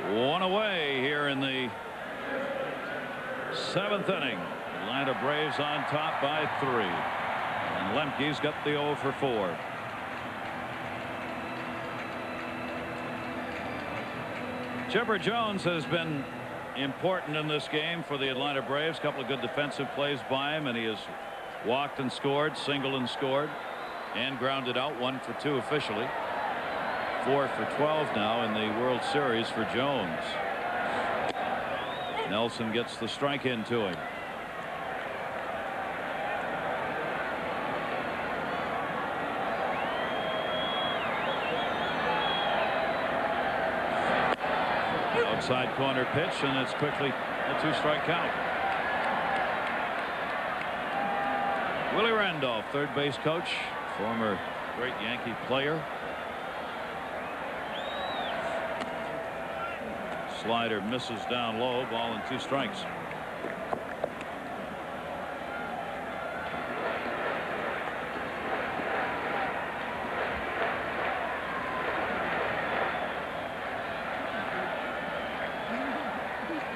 1 away here in the 7th inning. Atlanta Braves on top by 3. And Lemke's got the 0 for 4. Chipper Jones has been important in this game for the Atlanta Braves. A couple of good defensive plays by him, and he has walked and scored, singled and scored, and grounded out. 1 for 2 officially. 4 for 12 now in the World Series for Jones. Nelson gets the strike into him. Outside corner pitch, and it's quickly a 2-strike count. Willie Randolph, third base coach, former great Yankee player. Slider misses down low, ball and 2 strikes.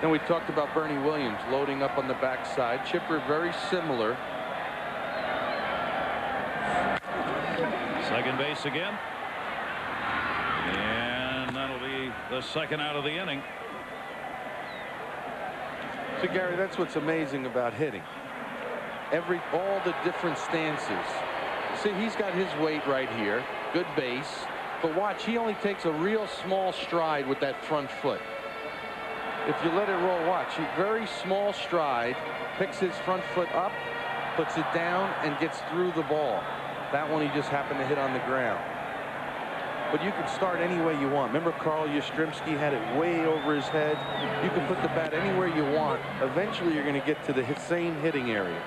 And we talked about Bernie Williams loading up on the backside. Chipper very similar. Second base again. And that'll be the 2nd out of the inning. So Gary, that's what's amazing about hitting. All the different stances. See, he's got his weight right here. Good base. But watch, he only takes a real small stride with that front foot. If you let it roll, watch, he very small stride, picks his front foot up, puts it down, and gets through the ball. That one he just happened to hit on the ground. But you can start any way you want. Remember Carl Yastrzemski had it way over his head. You can put the bat anywhere you want. Eventually you're going to get to the same hitting area.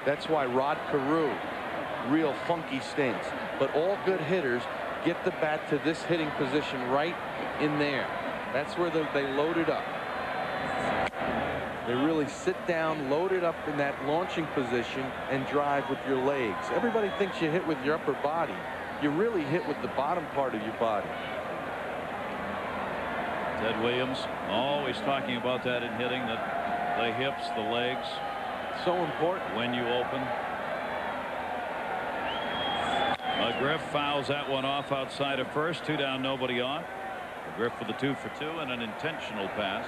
That's why Rod Carew, real funky stance. But all good hitters get the bat to this hitting position right in there. That's where they load it up. They really sit down, load it up in that launching position, and drive with your legs. Everybody thinks you hit with your upper body. You really hit with the bottom part of your body. Ted Williams always talking about that in hitting, that the hips, the legs. So important. When you open. McGriff fouls that one off outside of first. 2 down, nobody on. McGriff with the 2 for 2 and an intentional pass.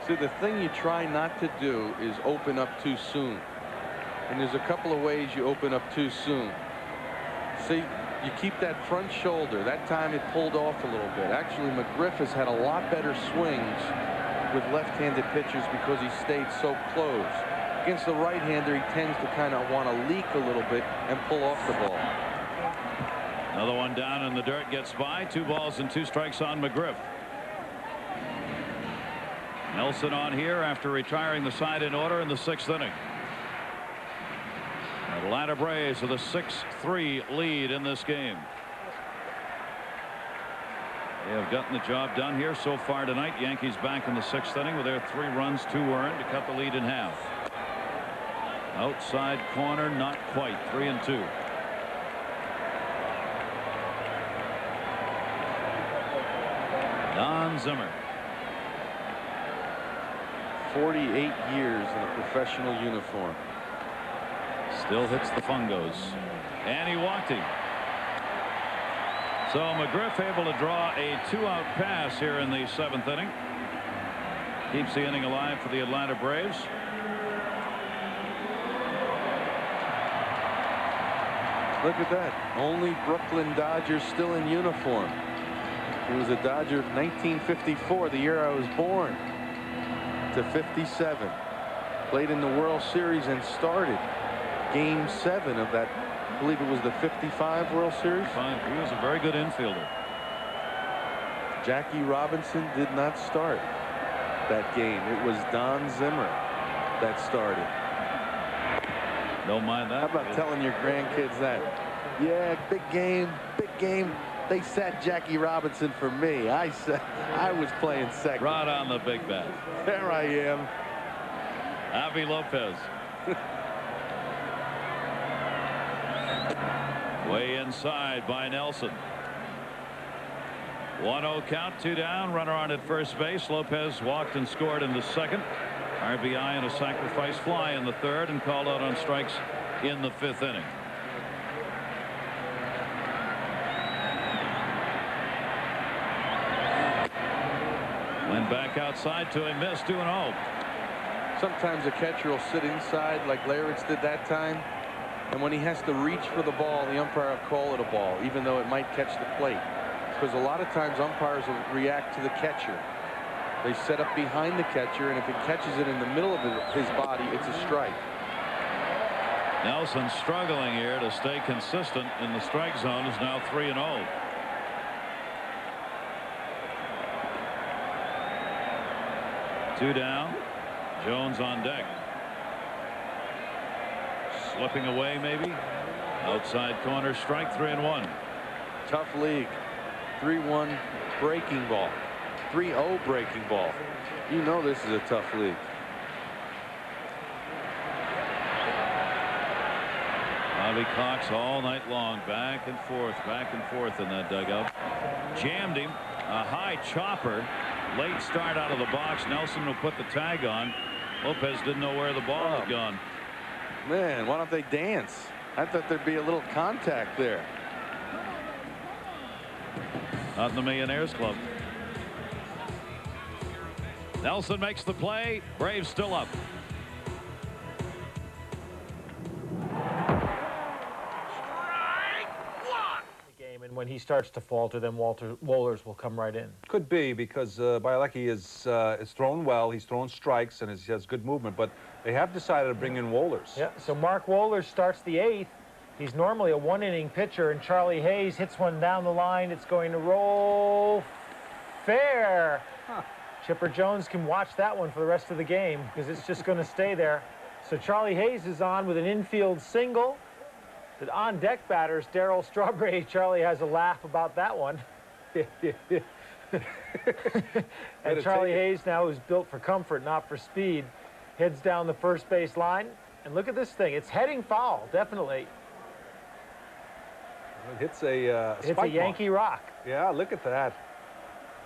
See, the thing you try not to do is open up too soon. And there's a couple of ways you open up too soon. See, you keep that front shoulder. That time it pulled off a little bit. Actually, McGriff has had a lot better swings with left-handed pitchers because he stayed so close. Against the right-hander, he tends to kind of want to leak a little bit and pull off the ball. Another one down in the dirt, gets by. 2 balls and 2 strikes on McGriff. Nelson on here after retiring the side in order in the 6th inning. Atlanta Braves with a 6-3 lead in this game. They have gotten the job done here so far tonight. Yankees back in the 6th inning with their 3 runs, 2 earned to cut the lead in half. Outside corner, not quite. 3-2. Don Zimmer. 48 years in a professional uniform. Still hits the fungos. And he walked him. So McGriff able to draw a 2-out pass here in the 7th inning. Keeps the inning alive for the Atlanta Braves. Look at that. Only Brooklyn Dodgers still in uniform. He was a Dodger of 1954, the year I was born, to 57. Played in the World Series and started Game 7 of that. I believe it was the 55 World Series. He was a very good infielder. Jackie Robinson did not start that game. It was Don Zimmer that started. Don't mind that. How about telling your grandkids that? Yeah, big game, big game. They sat Jackie Robinson for me. I was playing second. Right on the big bat. There I am. Avi Lopez. Way inside by Nelson. 1-0 count, 2 down, runner on at first base. Lopez walked and scored in the 2nd. RBI and a sacrifice fly in the 3rd and called out on strikes in the 5th inning. Went back outside to a miss, 2-0. Sometimes a catcher will sit inside like Leyritz did that time, and when he has to reach for the ball, the umpire will call it a ball, even though it might catch the plate. Because a lot of times umpires will react to the catcher. They set up behind the catcher, and if it catches it in the middle of his body, it's a strike. Nelson struggling here to stay consistent in the strike zone, is now 3-0. Two down. Jones on deck. Slipping away maybe. Outside corner strike, 3-1. Tough league. 3-1 breaking ball. 3-0 breaking ball. You know this is a tough league. Bobby Cox all night long, back and forth in that dugout. Jammed him. A high chopper. Late start out of the box. Nelson will put the tag on. Lopez didn't know where the ball had gone. Man, why don't they dance? I thought there'd be a little contact there. Not in the Millionaires Club. Nelson makes the play. Braves still up. And when he starts to falter, then Wohlers will come right in. Could be, because Bielecki is thrown well. He's thrown strikes and he has good movement, but they have decided to bring in Wohlers. Yeah, so Mark Wohlers starts the 8th. He's normally a 1-inning pitcher, and Charlie Hayes hits one down the line. It's going to roll fair. Huh. Chipper Jones can watch that one for the rest of the game because it's just going to stay there. So Charlie Hayes is on with an infield single. The on-deck batters, Darryl Strawberry. Charlie has a laugh about that one. And Charlie Hayes, now who's built for comfort, not for speed, heads down the first base line. And look at this thing. It's heading foul, definitely. It hits a It's a Yankee rock. Yeah, look at that.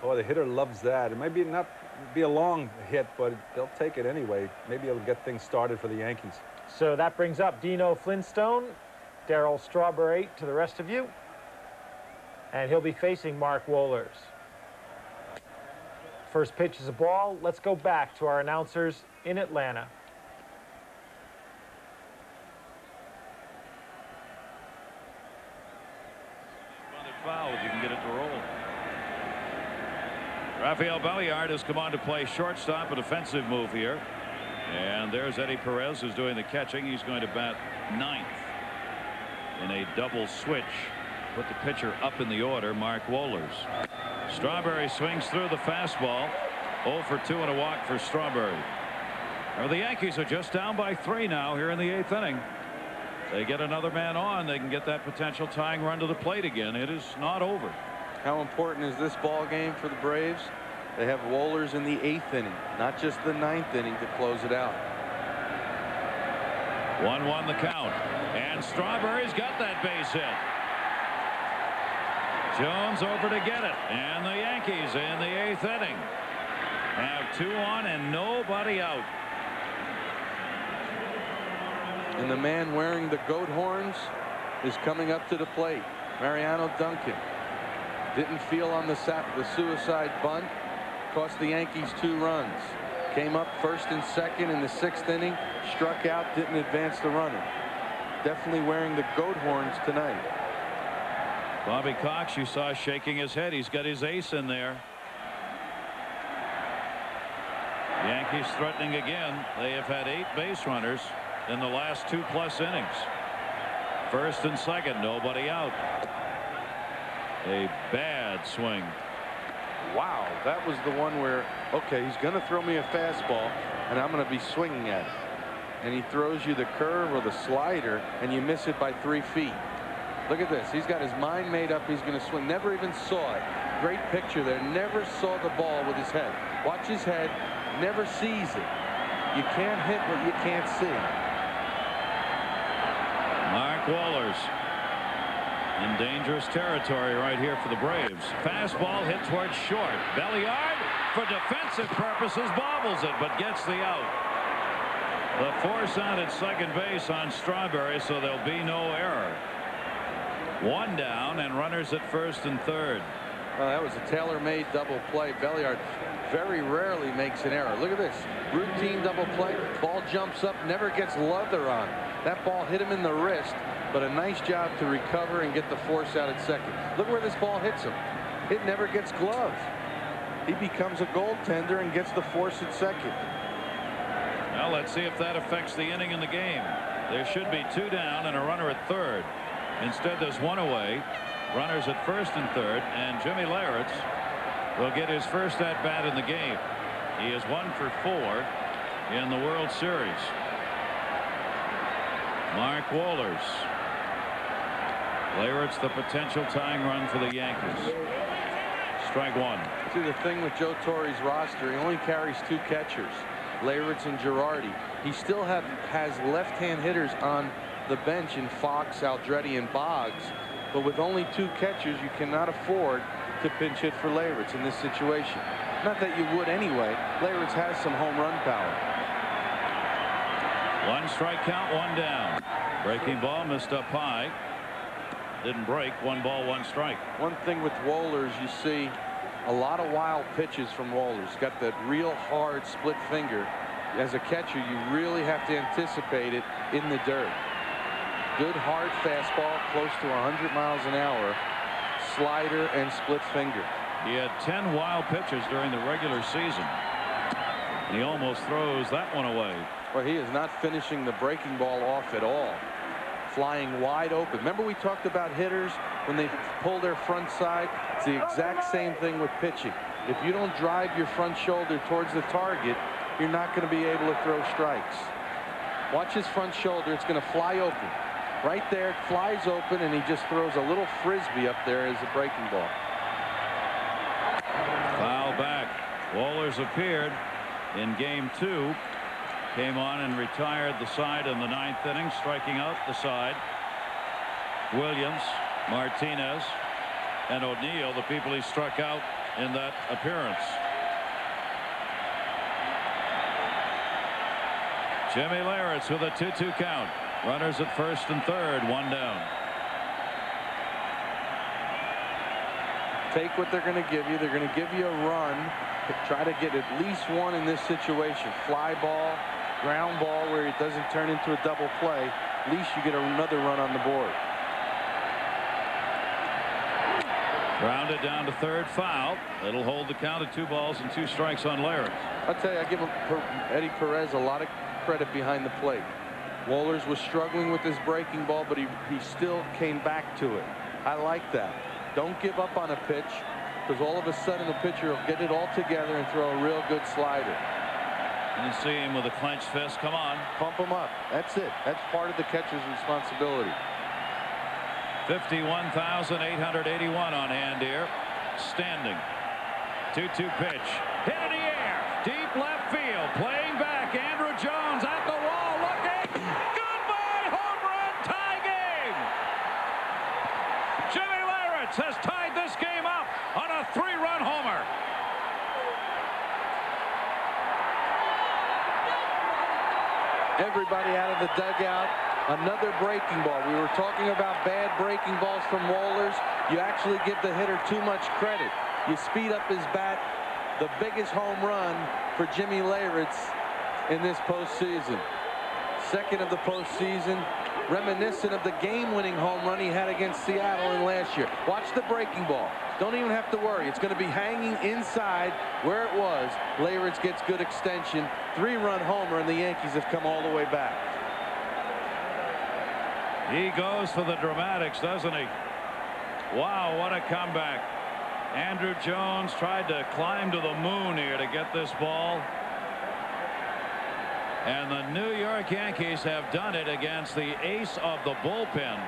Oh, the hitter loves that. It might be not be a long hit, but they'll take it anyway. Maybe it'll get things started for the Yankees. So that brings up Dino Flintstone, Darryl Strawberry to the rest of you. And he'll be facing Mark Wohlers. First pitch is a ball. Let's go back to our announcers in Atlanta. Foul if you can get it to roll. Rafael Belliard has come on to play shortstop, a defensive move here. And there's Eddie Perez, who's doing the catching. He's going to bat ninth in a double switch. Put the pitcher up in the order, Mark Wohlers. Strawberry swings through the fastball. 0 for 2 and a walk for Strawberry. Well, the Yankees are just down by 3 now here in the 8th inning. They get another man on, they can get that potential tying run to the plate again. It is not over. How important is this ball game for the Braves? They have Wohlers in the 8th inning, not just the 9th inning to close it out. 1-1 the count, and Strawberry's got that base hit. Jones over to get it, and the Yankees in the 8th inning have 2 on and nobody out. And the man wearing the goat horns is coming up to the plate. Mariano Duncan didn't feel on the suicide bunt. Cost the Yankees 2 runs. Came up first and second in the 6th inning. Struck out, didn't advance the runner. Definitely wearing the goat horns tonight. Bobby Cox, you saw shaking his head. He's got his ace in there. Yankees threatening again. They have had 8 base runners in the last 2+ innings. First and second, nobody out. A bad swing. Wow, that was the one where, okay, he's going to throw me a fastball and I'm going to be swinging at it. And he throws you the curve or the slider and you miss it by 3 feet. Look at this. He's got his mind made up. He's going to swing. Never even saw it. Great picture there. Never saw the ball with his head. Watch his head. Never sees it. You can't hit what you can't see. Mark Wohlers in dangerous territory right here for the Braves. Fastball hit towards short. Belliard, for defensive purposes, bobbles it, but gets the out. The force out at second base on Strawberry, so there'll be no error. 1 down and runners at first and third. That was a tailor-made double play. Belliard very rarely makes an error. Look at this. Routine double play. Ball jumps up, never gets leather on. That ball hit him in the wrist, but a nice job to recover and get the force out at second. Look where this ball hits him. It never gets gloved. He becomes a goaltender and gets the force at second. Well, let's see if that affects the inning in the game. There should be 2 down and a runner at third. Instead, there's 1 away. Runners at first and third, and Jimmy Leyritz will get his first at bat in the game. He is 1 for 4 in the World Series. Mark Wohlers. Leyritz, the potential tying run for the Yankees. Strike 1. See, the thing with Joe Torre's roster, he only carries 2 catchers, Leyritz and Girardi. He still has left-hand hitters on the bench in Fox, Aldretti, and Boggs. But with only 2 catchers, you cannot afford to pinch hit for Leyritz in this situation. Not that you would anyway. Leyritz has some home run power. 1 strike count, 1 down. Breaking ball missed up high. Didn't break. 1 ball, 1 strike. One thing with Wohlers, you see a lot of wild pitches from Wohlers. Got that real hard split finger. As a catcher, you really have to anticipate it in the dirt. Good hard fastball, close to 100 miles an hour. Slider and split finger. He had 10 wild pitches during the regular season. And he almost throws that one away. Well, he is not finishing the breaking ball off at all. Flying wide open. Remember we talked about hitters when they pull their front side? It's the exact same thing with pitching. If you don't drive your front shoulder towards the target, you're not going to be able to throw strikes. Watch his front shoulder. It's going to fly open. Right there, it flies open, and he just throws a little frisbee up there as a breaking ball. Fielders appeared in game 2. Came on and retired the side in the 9th inning, striking out the side. Williams, Martinez, and O'Neill, the people he struck out in that appearance. Jimmy Leyritz with a 2-2 count. Runners at first and third, 1 down. Take what they're going to give you. They're going to give you a run. Try to get at least one in this situation. Fly ball, ground ball where it doesn't turn into a double play. At least you get another run on the board. Grounded down to third, foul. It'll hold the count at 2 balls and 2 strikes on Leyritz. I'll tell you, I give Eddie Perez a lot of credit behind the plate. Wohlers was struggling with his breaking ball, but he still came back to it. I like that. Don't give up on a pitch, because all of a sudden the pitcher will get it all together and throw a real good slider. And you see him with a clenched fist. Come on. Pump him up. That's it. That's part of the catcher's responsibility. 51,881 on hand here. Standing. 2-2 pitch. Hit in the air. Deep left field. Playing back. Andrew Jones at the wall. Looking. Goodbye. Home run. Tie game. Jimmy Leyritz has tied this game up on a 3-run homer. Everybody out of the dugout. Another breaking ball. We were talking about bad breaking balls from Wohlers. You actually give the hitter too much credit. You speed up his bat. The biggest home run for Jimmy Leyritz in this postseason. Second of the postseason. Reminiscent of the game-winning home run he had against Seattle in last year. Watch the breaking ball. Don't even have to worry. It's going to be hanging inside where it was. Leyritz gets good extension. 3-run homer, and the Yankees have come all the way back. He goes for the dramatics, doesn't he? Wow, what a comeback. Andrew Jones tried to climb to the moon here to get this ball. And the New York Yankees have done it against the ace of the bullpen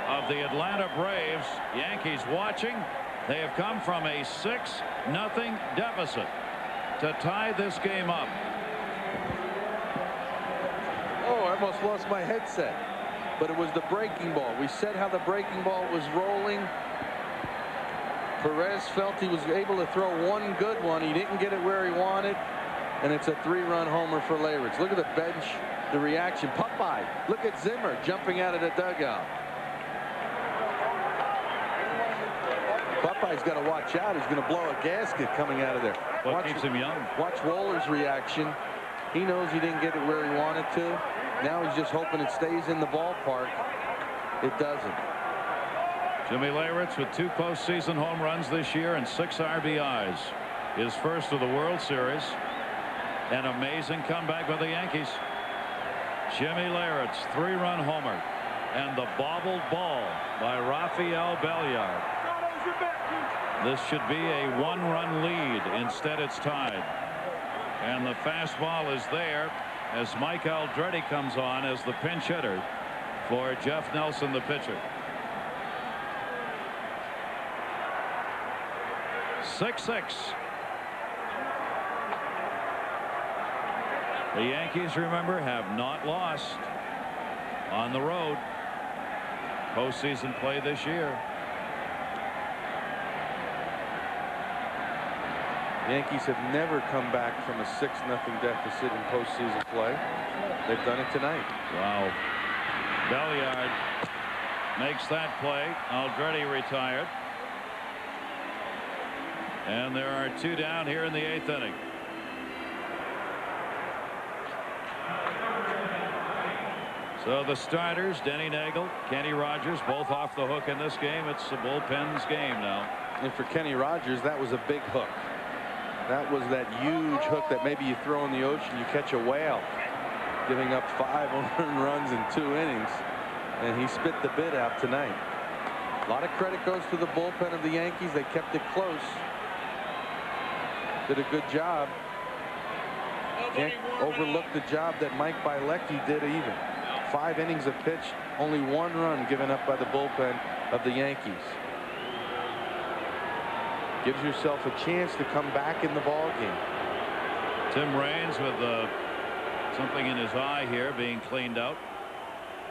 of the Atlanta Braves. Yankees watching. They have come from a 6-0 deficit to tie this game up. Oh, I almost lost my headset. But it was the breaking ball. We said how the breaking ball was rolling. Perez felt he was able to throw one good one. He didn't get it where he wanted. And it's a 3-run homer for Leyritz. Look at the bench, the reaction. Popeye, look at Zimmer jumping out of the dugout. Popeye's got to watch out. He's going to blow a gasket coming out of there. What keeps him young? Watch Wohlers' reaction. He knows he didn't get it where he wanted to. Now he's just hoping it stays in the ballpark. It doesn't. Jimmy Leyritz with 2 postseason home runs this year and 6 RBIs. His first of the World Series. An amazing comeback by the Yankees. Jimmy Leyritz, 3-run homer. And the bobbled ball by Rafael Belliard. This should be a 1-run lead. Instead, it's tied. And the fastball is there as Mike Aldretti comes on as the pinch hitter for Jeff Nelson, the pitcher. 6-6. The Yankees, remember, have not lost on the road. Postseason play this year. The Yankees have never come back from a 6-0 deficit in postseason play. They've done it tonight. Wow. Belliard makes that play. Aldretti retired. And there are 2 down here in the 8th inning. So the starters, Denny Nagel, Kenny Rogers, both off the hook in this game. It's the bullpen's game now. And for Kenny Rogers, that was a big hook. That was that huge hook that maybe you throw in the ocean, you catch a whale. Giving up 5 earned runs in 2 innings. And he spit the bit out tonight. A lot of credit goes to the bullpen of the Yankees. They kept it close. Did a good job. Can't overlook the job that Mike Bielecki did even. 5 innings of pitch, only 1 run given up by the bullpen of the Yankees. Gives yourself a chance to come back in the ball game. Tim Raines with something in his eye here being cleaned out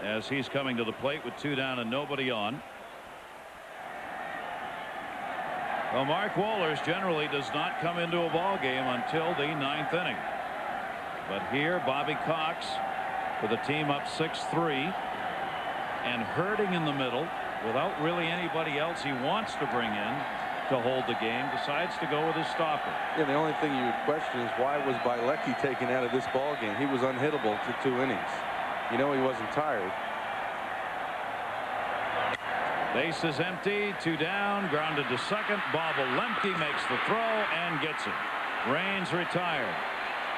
as he's coming to the plate with 2 down and nobody on. Well, Mark Wohlers generally does not come into a ball game until the 9th inning. But here Bobby Cox with the team up 6-3 and hurting in the middle without really anybody else he wants to bring in to hold the game, decides to go with his stopper. Yeah, the only thing you would question is why was Bielecki taken out of this ball game? He was unhittable to 2 innings. You know he wasn't tired. Base is empty, 2 down, grounded to second. Bielecki makes the throw and gets it. Raines retired.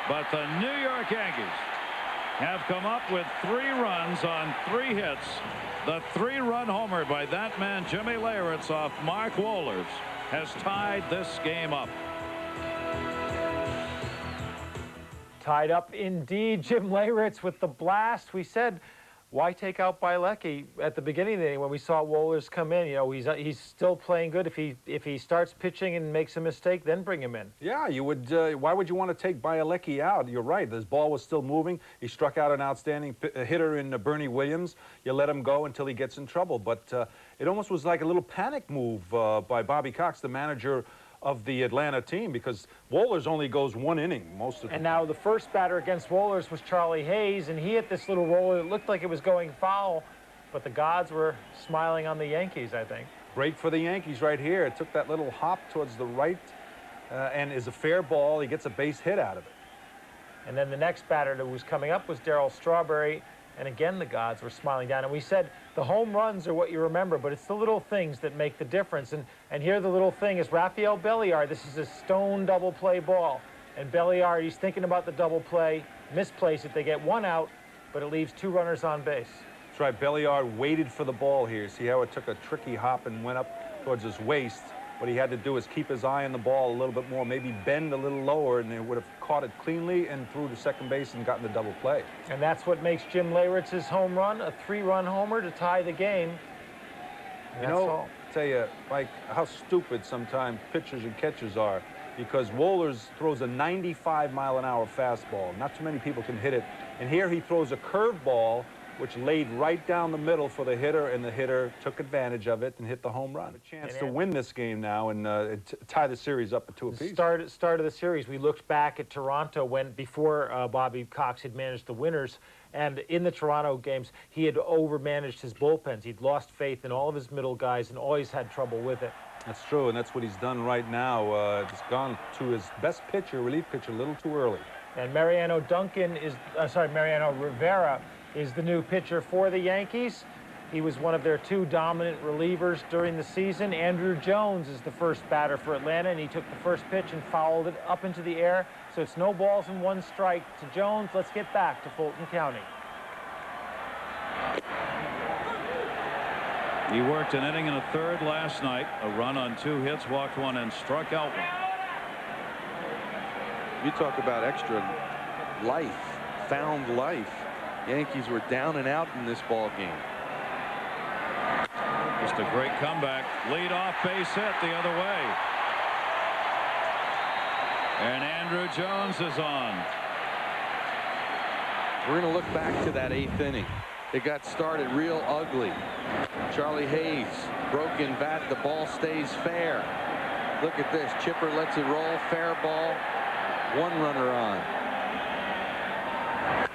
But the New York Yankees have come up with 3 runs on 3 hits. The 3-run homer by that man Jimmy Leyritz off Mark Wohlers has tied this game up. Tied up indeed. Jim Leyritz with the blast. We said, why take out Bielecki at the beginning of the inning when we saw Wohlers come in? You know, he's still playing good. If he starts pitching and makes a mistake, then bring him in. Yeah, you would. Why would you want to take Bielecki out? You're right. This ball was still moving. He struck out an outstanding hitter in Bernie Williams. You let him go until he gets in trouble. But it almost was like a little panic move by Bobby Cox, the manager of the Atlanta team, because Wohlers only goes 1 inning most of the time. And now the first batter against Wohlers was Charlie Hayes, and he hit this little roller that looked like it was going foul, but the gods were smiling on the Yankees, I think. Great for the Yankees right here. It took that little hop towards the right and is a fair ball. He gets a base hit out of it. And then the next batter that was coming up was Darryl Strawberry, and again the gods were smiling down. And we said the home runs are what you remember, but it's the little things that make the difference. And here the little thing is Rafael Belliard. This is a stone double play ball. And Belliard, he's thinking about the double play, misplace it. They get 1 out, but it leaves 2 runners on base. That's right. Belliard waited for the ball here. See how it took a tricky hop and went up towards his waist. What he had to do is keep his eye on the ball a little bit more, maybe bend a little lower, and they would have caught it cleanly and threw to second base and gotten the double play. And that's what makes Jim Leyritz's home run a 3-run homer to tie the game. You know, I tell you, Mike, how stupid sometimes pitchers and catchers are, because Wohlers throws a 95-mile-an-hour fastball. Not too many people can hit it. And here he throws a curveball, which laid right down the middle for the hitter, and the hitter took advantage of it and hit the home run. A chance to win this game now and tie the series up at 2 apiece. Start of the series, we looked back at Toronto before Bobby Cox had managed the winners, and in the Toronto games, he had overmanaged his bullpens. He'd lost faith in all of his middle guys and always had trouble with it. That's true, and that's what he's done right now. It's gone to his best pitcher, relief pitcher, a little too early. And Mariano Rivera is the new pitcher for the Yankees. He was one of their 2 dominant relievers during the season. Andrew Jones is the first batter for Atlanta, and he took the first pitch and fouled it up into the air. So it's no balls and 1 strike to Jones. Let's get back to Fulton County. He worked an inning and a third last night, a run on 2 hits, walked 1 and struck out 1. You talk about extra life, found life. Yankees were down and out in this ball game. Just a great comeback. Lead off base hit the other way. And Andrew Jones is on. We're going to look back to that 8th inning. It got started real ugly. Charlie Hayes, broken bat. The ball stays fair. Look at this. Chipper lets it roll. Fair ball. 1 runner on.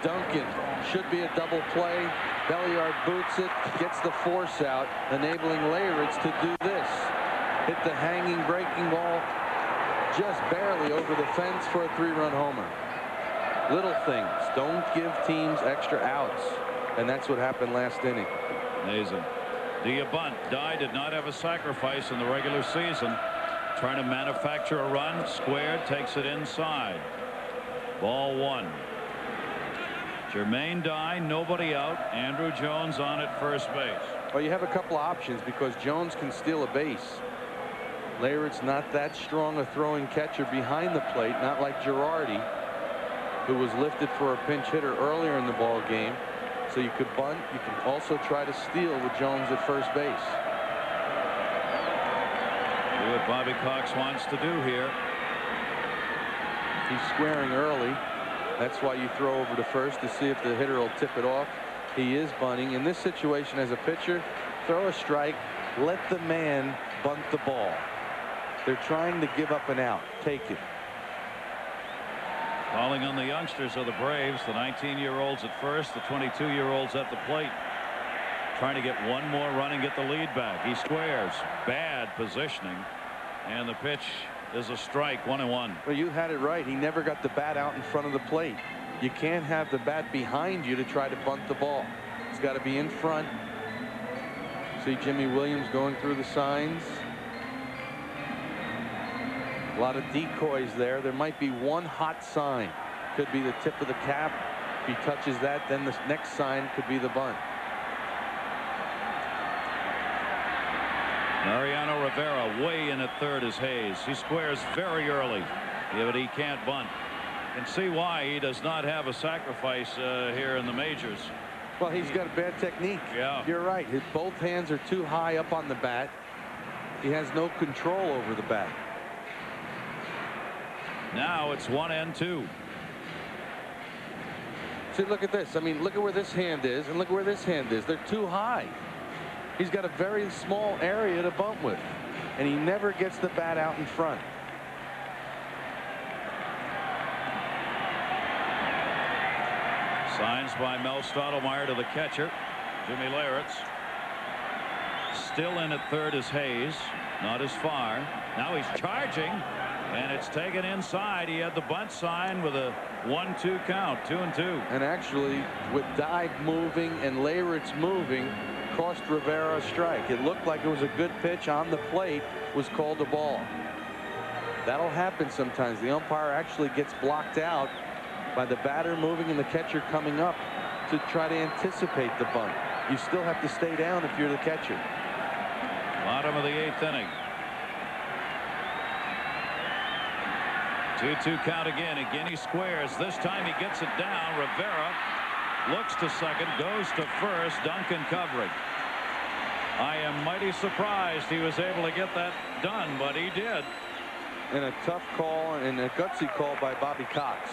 Duncan should be a double play. Belliard boots it, gets the force out, enabling Leyritz to do this. Hit the hanging breaking ball just barely over the fence for a 3-run homer. Little things. Don't give teams extra outs. And that's what happened last inning. Amazing. Do you bunt? Dye did not have a sacrifice in the regular season. Trying to manufacture a run. Squared, takes it inside. Ball 1. Jermaine Dye, nobody out. Andrew Jones on at first base. Well, you have a couple of options because Jones can steal a base. Leyritz not that strong a throwing catcher behind the plate, not like Girardi, who was lifted for a pinch hitter earlier in the ball game. So you could bunt. You can also try to steal with Jones at first base. Do what Bobby Cox wants to do here. He's squaring early. That's why you throw over to first to see if the hitter will tip it off. He is bunting. In this situation, as a pitcher, throw a strike, let the man bunt the ball. They're trying to give up an out. Take it. Calling on the youngsters of the Braves, the 19-year-olds at first, the 22-year-olds at the plate. Trying to get one more run and get the lead back. He squares. Bad positioning. And the pitch is a strike, 1-1. Well, you had it right. He never got the bat out in front of the plate. You can't have the bat behind you to try to bunt the ball. It's got to be in front. See Jimmy Williams going through the signs. A lot of decoys there. There might be one hot sign. Could be the tip of the cap. If he touches that, then the next sign could be the bunt. Mariano Rivera way in at third is Hayes. He squares very early. Yeah, but he can't bunt. And see why he does not have a sacrifice here in the majors. Well, he's got a bad technique. Yeah. You're right. His both hands are too high up on the bat. He has no control over the bat. Now it's 1-2. See, look at this. I mean, look at where this hand is and look where this hand is. They're too high. He's got a very small area to bunt with, and he never gets the bat out in front. Signs by Mel Stottlemyre to the catcher, Jimmy Leyritz. Still in at third is Hayes, not as far. Now he's charging, and it's taken inside. He had the bunt sign with a 1-2 count, 2-2. And actually, with Dive moving and Leyritz moving, cost Rivera a strike. It looked like it was a good pitch on the plate, was called a ball. That'll happen sometimes. The umpire actually gets blocked out by the batter moving and the catcher coming up to try to anticipate the bunt. You still have to stay down if you're the catcher. Bottom of the 8th inning. 2-2 count again. Again he squares. This time he gets it down. Rivera looks to second, goes to first. Duncan covering. I am mighty surprised he was able to get that done, but he did. And a tough call and a gutsy call by Bobby Cox.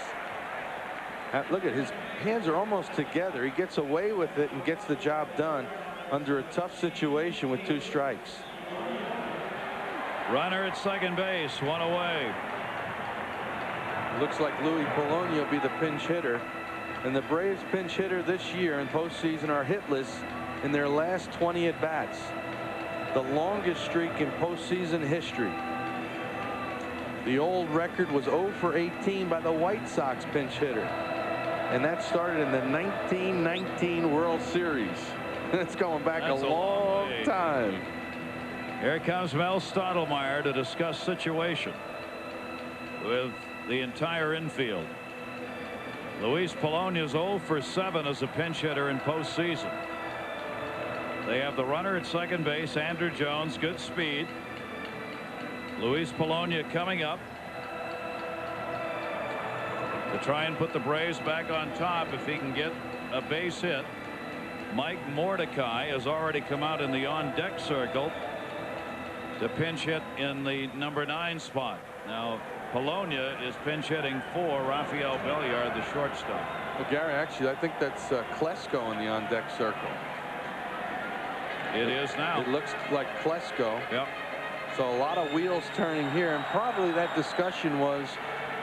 Look at his hands are almost together. He gets away with it and gets the job done under a tough situation with 2 strikes. Runner at second base, 1 away. Looks like Louis Polonia will be the pinch hitter. And the Braves pinch hitter this year in postseason are hitless in their last 20 at bats. The longest streak in postseason history. The old record was 0 for 18 by the White Sox pinch hitter. And that started in the 1919 World Series. It's going back a long time. Here comes Mel Stottlemyre to discuss situation with the entire infield. Luis Polonia's 0 for 7 as a pinch hitter in postseason. They have the runner at second base, Andrew Jones, good speed. Luis Polonia coming up to try and put the Braves back on top if he can get a base hit. Mike Mordecai has already come out in the on-deck circle to pinch hit in the number 9 spot. Now Polonia is pinch hitting for Rafael Belliard, the shortstop. Well, Gary, actually, I think that's Klesko in the on-deck circle. It is now. It looks like Klesko. Yep. So a lot of wheels turning here, and probably that discussion was,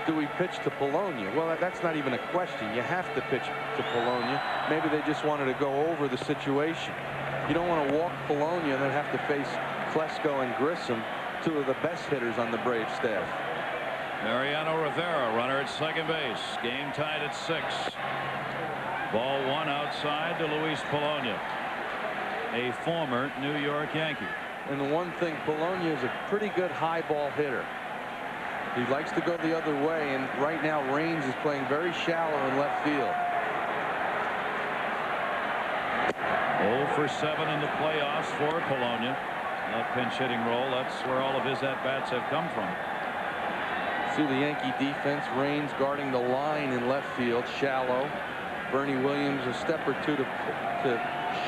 do we pitch to Polonia? Well, that's not even a question. You have to pitch to Polonia. Maybe they just wanted to go over the situation. You don't want to walk Polonia and then have to face Klesko and Grissom, 2 of the best hitters on the Braves staff. Mariano Rivera, runner at second base. Game tied at 6. Ball 1 outside to Luis Polonia, a former New York Yankee. And the one thing, Polonia is a pretty good high ball hitter. He likes to go the other way, and right now Raines is playing very shallow in left field. 0 for 7 in the playoffs for Polonia. That pinch hitting role, that's where all of his at-bats have come from. See the Yankee defense, Raines guarding the line in left field, shallow. Bernie Williams a step or 2 to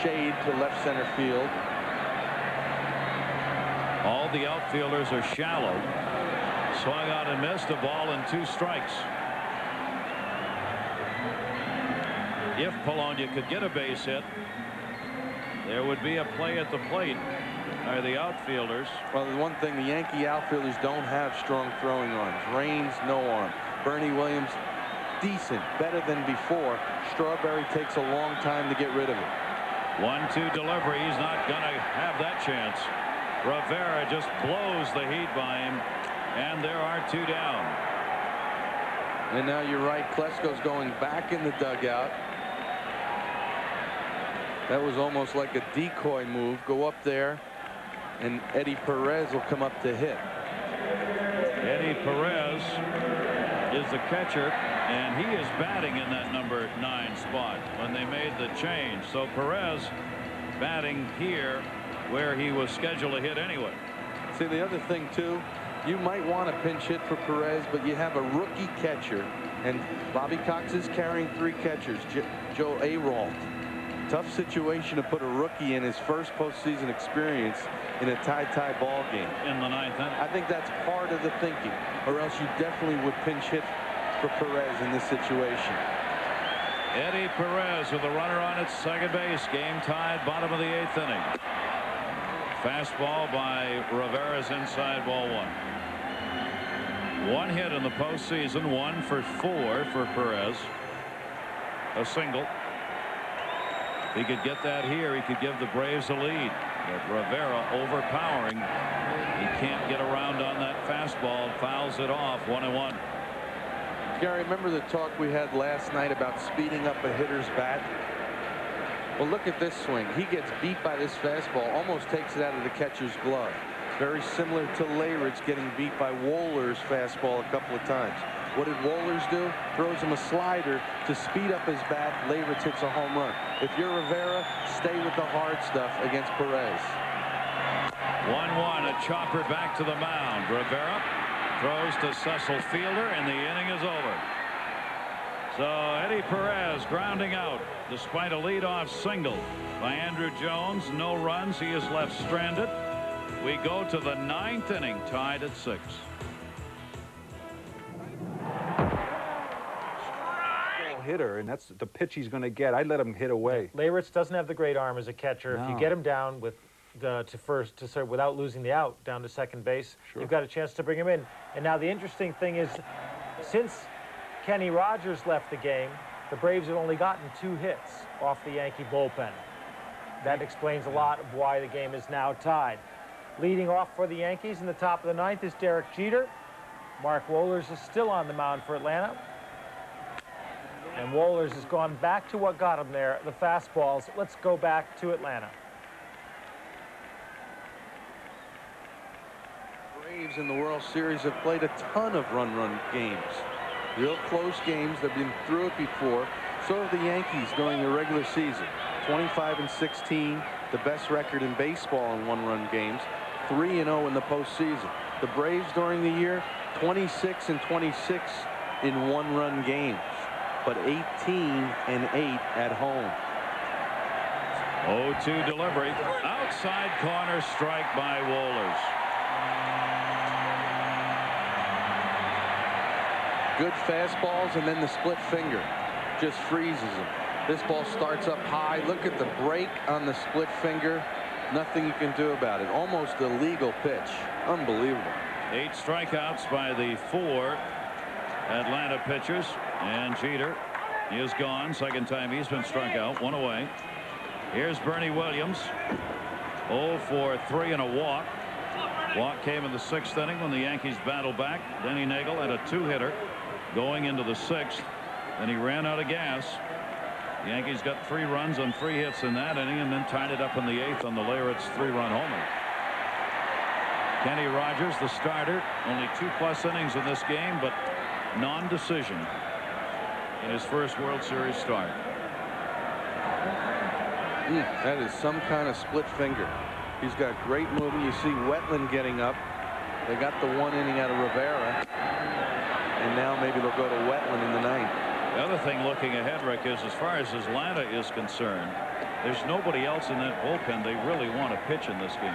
shade to left center field. All the outfielders are shallow. Swung out and missed, a ball and 2 strikes. if Polonia could get a base hit, there would be a play at the plate by the outfielders. Well, the one thing, the Yankee outfielders don't have strong throwing arms. Raines, no arm. Bernie Williams, decent, better than before. Strawberry takes a long time to get rid of it. 1-2 delivery. He's not going to have that chance. Rivera just blows the heat by him, and there are 2 down. And now you're right, Klesko's going back in the dugout. That was almost like a decoy move. Go up there, and Eddie Perez will come up to hit. Eddie Perez is the catcher, and he is batting in that number 9 spot when they made the change. So Perez batting here where he was scheduled to hit anyway. See, the other thing too, you might want a pinch hit for Perez, but you have a rookie catcher, and Bobby Cox is carrying 3 catchers. Joe Aralt. Tough situation to put a rookie in his first postseason experience in a tie ball game. In the 9th inning. I think that's part of the thinking, or else you definitely would pinch hit for Perez in this situation. Eddie Perez with a runner on at second base. Game tied, bottom of the 8th inning. Fastball by Rivera's inside, ball 1. 1 hit in the postseason, 1 for 4 for Perez. A single. If he could get that here, he could give the Braves a lead. But Rivera overpowering. He can't get around on that fastball. Fouls it off. 1-1. Gary, remember the talk we had last night about speeding up a hitter's bat? Well, look at this swing. He gets beat by this fastball, almost takes it out of the catcher's glove. Very similar to Leyritz getting beat by Wohler's fastball a couple of times. What did Wohlers do? Throws him a slider to speed up his bat. Leyritz hits a home run. If you're Rivera, stay with the hard stuff against Perez. 1-1, a chopper back to the mound. Rivera throws to Cecil Fielder, and the inning is over. So Eddie Perez grounding out despite a leadoff single by Andrew Jones. No runs. He is left stranded. We go to the 9th inning, tied at 6. Hitter, and that's the pitch he's going to get. I'd let him hit away. Leyritz doesn't have the great arm as a catcher. No. If you get him down with to first to serve without losing the out down to second base, Sure. you've got a chance to bring him in. And now the interesting thing is, since Kenny Rogers left the game, the Braves have only gotten 2 hits off the Yankee bullpen. That explains a lot of why the game is now tied. Leading off for the Yankees in the top of the 9th is Derek Jeter. Mark Wohlers is still on the mound for Atlanta. And Wohlers has gone back to what got him there, the fastballs. Let's go back to Atlanta. Braves in the World Series have played a ton of run games. Real close games. They've been through it before. So have the Yankees during the regular season. 25-16, the best record in baseball in one-run games. 3-0 in the postseason. The Braves during the year, 26-26 in one-run games, but 18-8 at home. 0-2 delivery. Outside corner strike by Wohlers. Good fastballs, and then the split finger just freezes him. This ball starts up high. Look at the break on the split finger. Nothing you can do about it. Almost a legal pitch. Unbelievable. 8 strikeouts by the 4 Atlanta pitchers, and Jeter is gone. Second time he's been struck out. 1 away. Here's Bernie Williams. 0 for 3 and a walk. Walk came in the 6th inning when the Yankees battled back. Denny Nagel had a 2-hitter going into the 6th, and he ran out of gas. The Yankees got 3 runs on 3 hits in that inning, and then tied it up in the 8th on the Leyritz 3-run homer. Kenny Rogers, the starter, only 2+ innings in this game, but non-decision in his first World Series start. That is some kind of split finger. He's got great movement. You see Wetland getting up. They got the 1 inning out of Rivera, and now maybe they'll go to Wetland in the 9th. The other thing looking ahead, Rick, is as far as Atlanta is concerned, there's nobody else in that bullpen they really want to pitch in this game.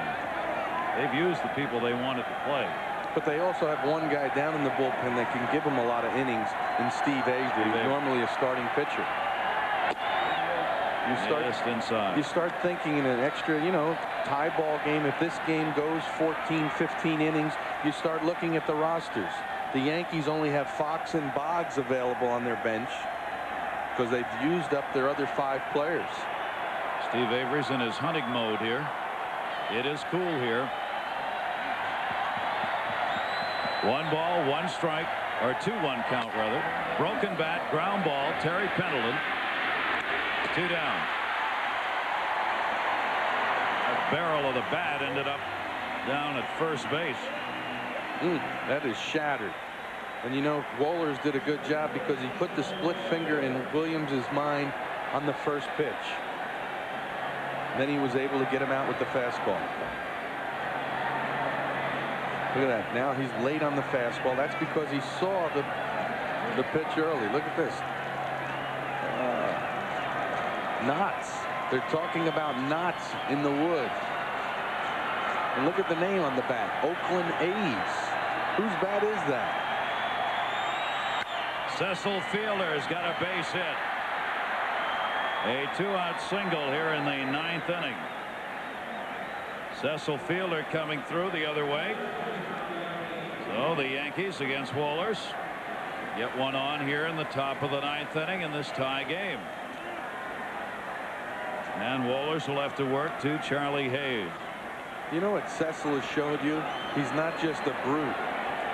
They've used the people they wanted to play. But they also have one guy down in the bullpen that can give them a lot of innings in Steve Agee, who's normally a starting pitcher. You start thinking in an extra, tie ball game. If this game goes 14, 15 innings, you start looking at the rosters. The Yankees only have Fox and Boggs available on their bench because they've used up their other 5 players. Steve Avery's in his hunting mode here. It is cool here. 1 ball, 1 strike, or 2-1 count rather. Broken bat, ground ball, Terry Pendleton. 2 down. The barrel of the bat ended up down at first base. That is shattered. And Wohlers did a good job because he put the split finger in Williams's mind on the first pitch. Then he was able to get him out with the fastball. Look at that. Now he's late on the fastball. That's because he saw the pitch early. Look at this. Knots. They're talking about knots in the wood. And look at the name on the bat. Oakland A's. Whose bat is that? Cecil Fielder's got a base hit. A 2-out single here in the 9th inning. Cecil Fielder coming through the other way. So the Yankees against Wohlers get one on here in the top of the 9th inning in this tie game. And Wohlers will have to work to Charlie Hayes. You know what Cecil has showed you? He's not just a brute.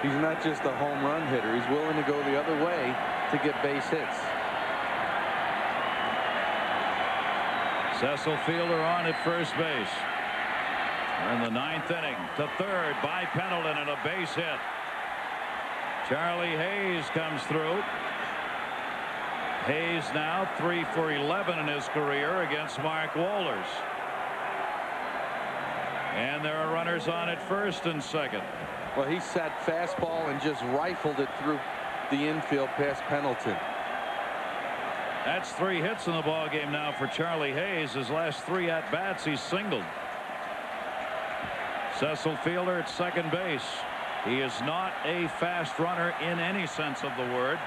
He's not just a home run hitter. He's willing to go the other way to get base hits. Cecil Fielder on at first base. In the 9th inning, to third by Pendleton and a base hit. Charlie Hayes comes through. Hayes now 3 for 11 in his career against Mark Wohlers. And there are runners on at first and second. Well, he sat fastball and just rifled it through the infield past Pendleton. That's 3 hits in the ball game now for Charlie Hayes. His last 3 at-bats, he's singled. Cecil Fielder at second base. He is not a fast runner in any sense of the word,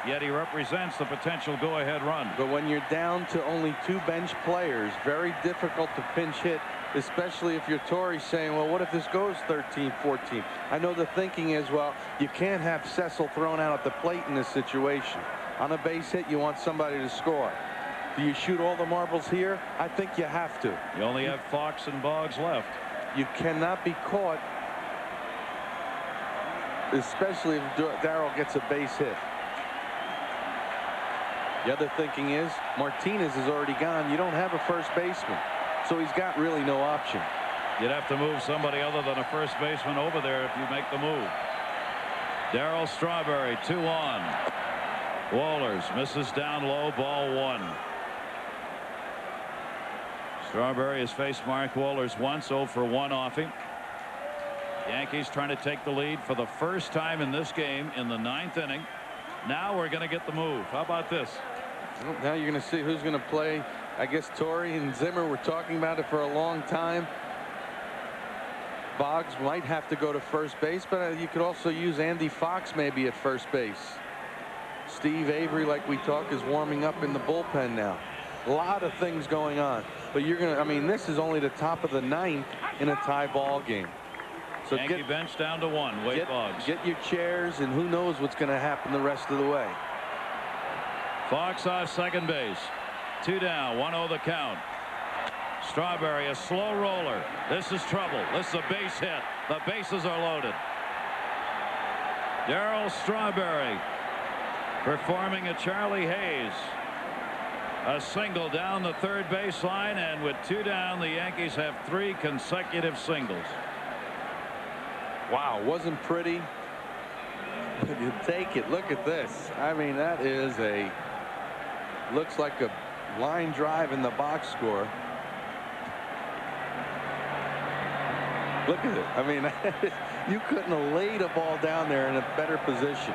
yet he represents the potential go-ahead run. But when you're down to only 2 bench players, very difficult to pinch hit, especially if you're Torrey saying, well, what if this goes 13-14? I know the thinking is, well, you can't have Cecil thrown out at the plate in this situation. On a base hit, you want somebody to score. Do you shoot all the marbles here? I think you have to. You only have Fox and Boggs left. You cannot be caught, especially if Darrell gets a base hit. The other thinking is Martinez is already gone. You don't have a first baseman, so he's got really no option. You'd have to move somebody other than a first baseman over there if you make the move. Darryl Strawberry 2 on. Wohlers misses down low, ball 1. Strawberry has faced Mark Wohlers once, 0 for 1 off him. Yankees trying to take the lead for the first time in this game in the 9th inning. Now we're going to get the move. How about this? Well, now you're going to see who's going to play. I guess Torrey and Zimmer were talking about it for a long time. Boggs might have to go to first base, but you could also use Andy Fox maybe at first base. Steve Avery, like we talk, is warming up in the bullpen now. A lot of things going on, but you're gonna, I mean, this is only the top of the 9th in a tie ball game. So Yankee bench down to 1. Wade Boggs. Get your chairs, and who knows what's going to happen the rest of the way. Fox off second base. 2 down, 1-0 the count. Strawberry, a slow roller. This is trouble. This is a base hit. The bases are loaded. Darryl Strawberry performing a Charlie Hayes. A single down the third baseline, and with 2 down, the Yankees have 3 consecutive singles. Wow, wasn't pretty. You take it. Look at this. I mean, that is looks like a line drive in the box score. Look at it. I mean, you couldn't have laid a ball down there in a better position.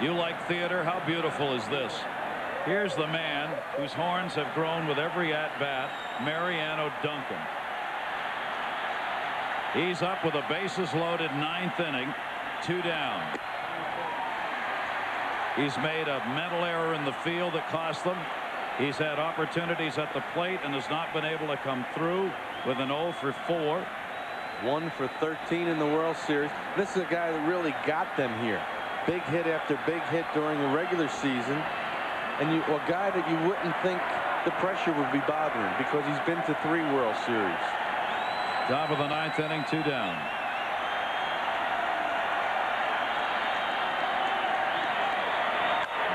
You like theater? How beautiful is this? Here's the man whose horns have grown with every at-bat, Mariano Duncan. He's up with a bases loaded 9th inning, 2 down. He's made a mental error in the field that cost them. He's had opportunities at the plate and has not been able to come through with an 0 for 4. 1 for 13 in the World Series. This is a guy that really got them here. Big hit after big hit during the regular season. And a guy that you wouldn't think the pressure would be bothering because he's been to 3 World Series. Top of the 9th inning, 2 down.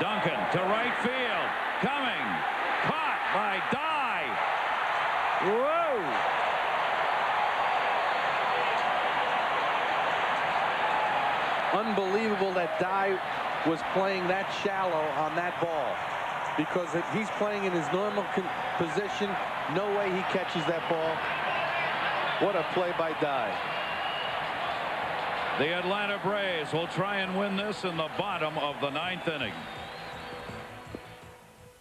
Duncan to right field. Coming. Caught by Dye. Whoa. Unbelievable that Dye was playing that shallow on that ball, because if he's playing in his normal position, no way he catches that ball. What a play by Dye. The Atlanta Braves will try and win this in the bottom of the 9th inning.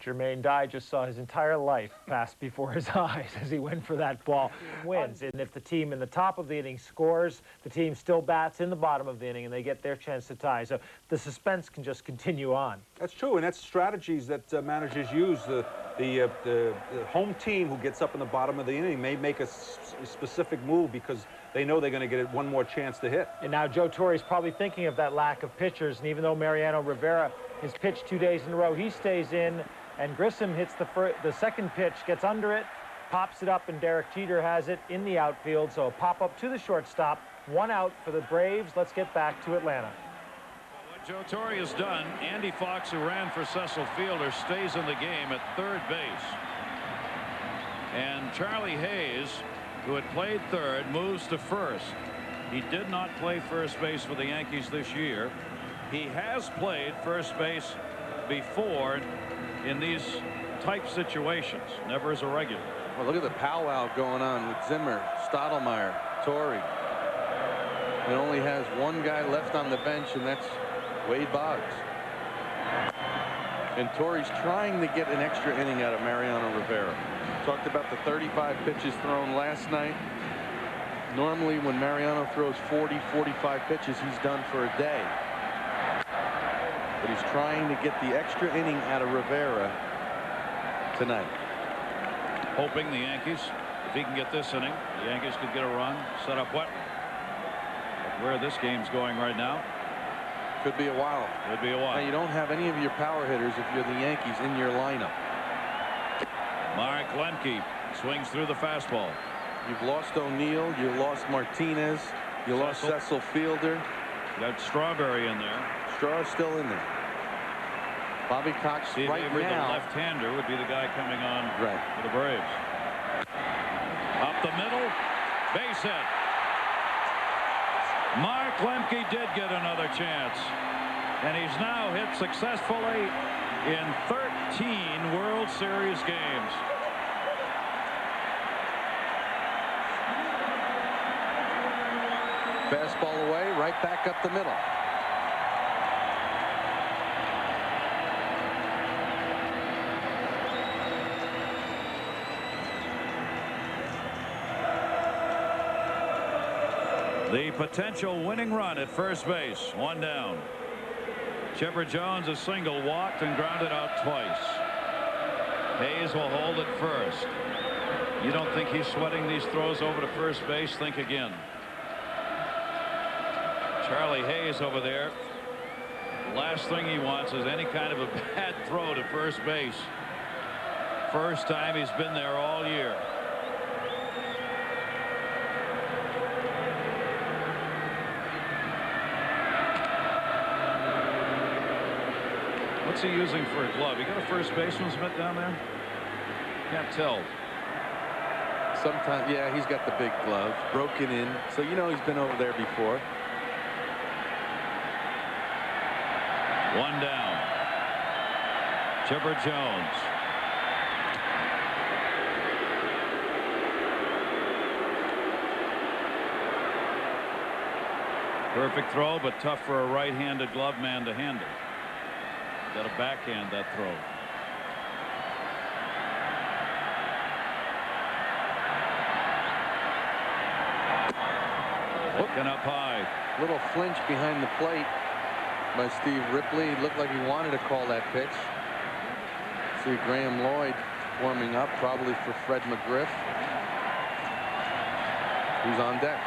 Jermaine Dye just saw his entire life pass before his eyes as he went for that ball. Wins. And if the team in the top of the inning scores, the team still bats in the bottom of the inning and they get their chance to tie. So the suspense can just continue on. That's true, and that's strategies that managers use. The home team who gets up in the bottom of the inning may make a specific move because they know they're going to get one more chance to hit. And now Joe Torre's probably thinking of that lack of pitchers. And even though Mariano Rivera has pitched 2 days in a row, he stays in. And Grissom hits the second pitch, gets under it, pops it up, and Derek Jeter has it in the outfield. So a pop-up to the shortstop. 1 out for the Braves. Let's get back to Atlanta. What Joe Torre has done, Andy Fox, who ran for Cecil Fielder, stays in the game at third base. And Charlie Hayes, who had played third, moves to first. He did not play first base for the Yankees this year. He has played first base before in these type situations, never as a regular. Well, look at the powwow going on with Zimmer, Stottlemyre, Torre. It only has one guy left on the bench, and that's Wade Boggs. And Torre's trying to get an extra inning out of Mariano Rivera. Talked about the 35 pitches thrown last night. Normally when Mariano throws 40, 45 pitches, he's done for a day. But he's trying to get the extra inning out of Rivera tonight. Hoping the Yankees, if he can get this inning, the Yankees could get a run, set up what? Where this game's going right now. Could be a while. Could be a while. Now, you don't have any of your power hitters if you're the Yankees in your lineup. Mark Lemke swings through the fastball. You've lost O'Neill. You lost Martinez. You lost Cecil Fielder. You got Strawberry in there. Straw's still in there. Bobby Cox Steve right Avery, now. the left-hander, would be the guy coming on for the Braves. Up the middle, base hit. Mark Lemke did get another chance, and he's now hit successfully in 13 World Series games. Fastball away, right back up the middle. The potential winning run at first base, 1 down. Chipper Jones a single, walked and grounded out twice. Hayes will hold at first. You don't think he's sweating these throws over to first base? Think again. Charlie Hayes over there. Last thing he wants is any kind of a bad throw to first base. First time he's been there all year. What's he using for a glove? You got a first baseman's mitt down there? Can't tell. Sometimes, yeah, he's got the big glove, broken in, so you know he's been over there before. 1 down. Chipper Jones. Perfect throw, but tough for a right-handed glove man to handle. Got to backhand that throw. Looking up high. Little flinch behind the plate by Steve Ripley. It looked like he wanted to call that pitch. see Graham Lloyd warming up, probably for Fred McGriff, who's on deck.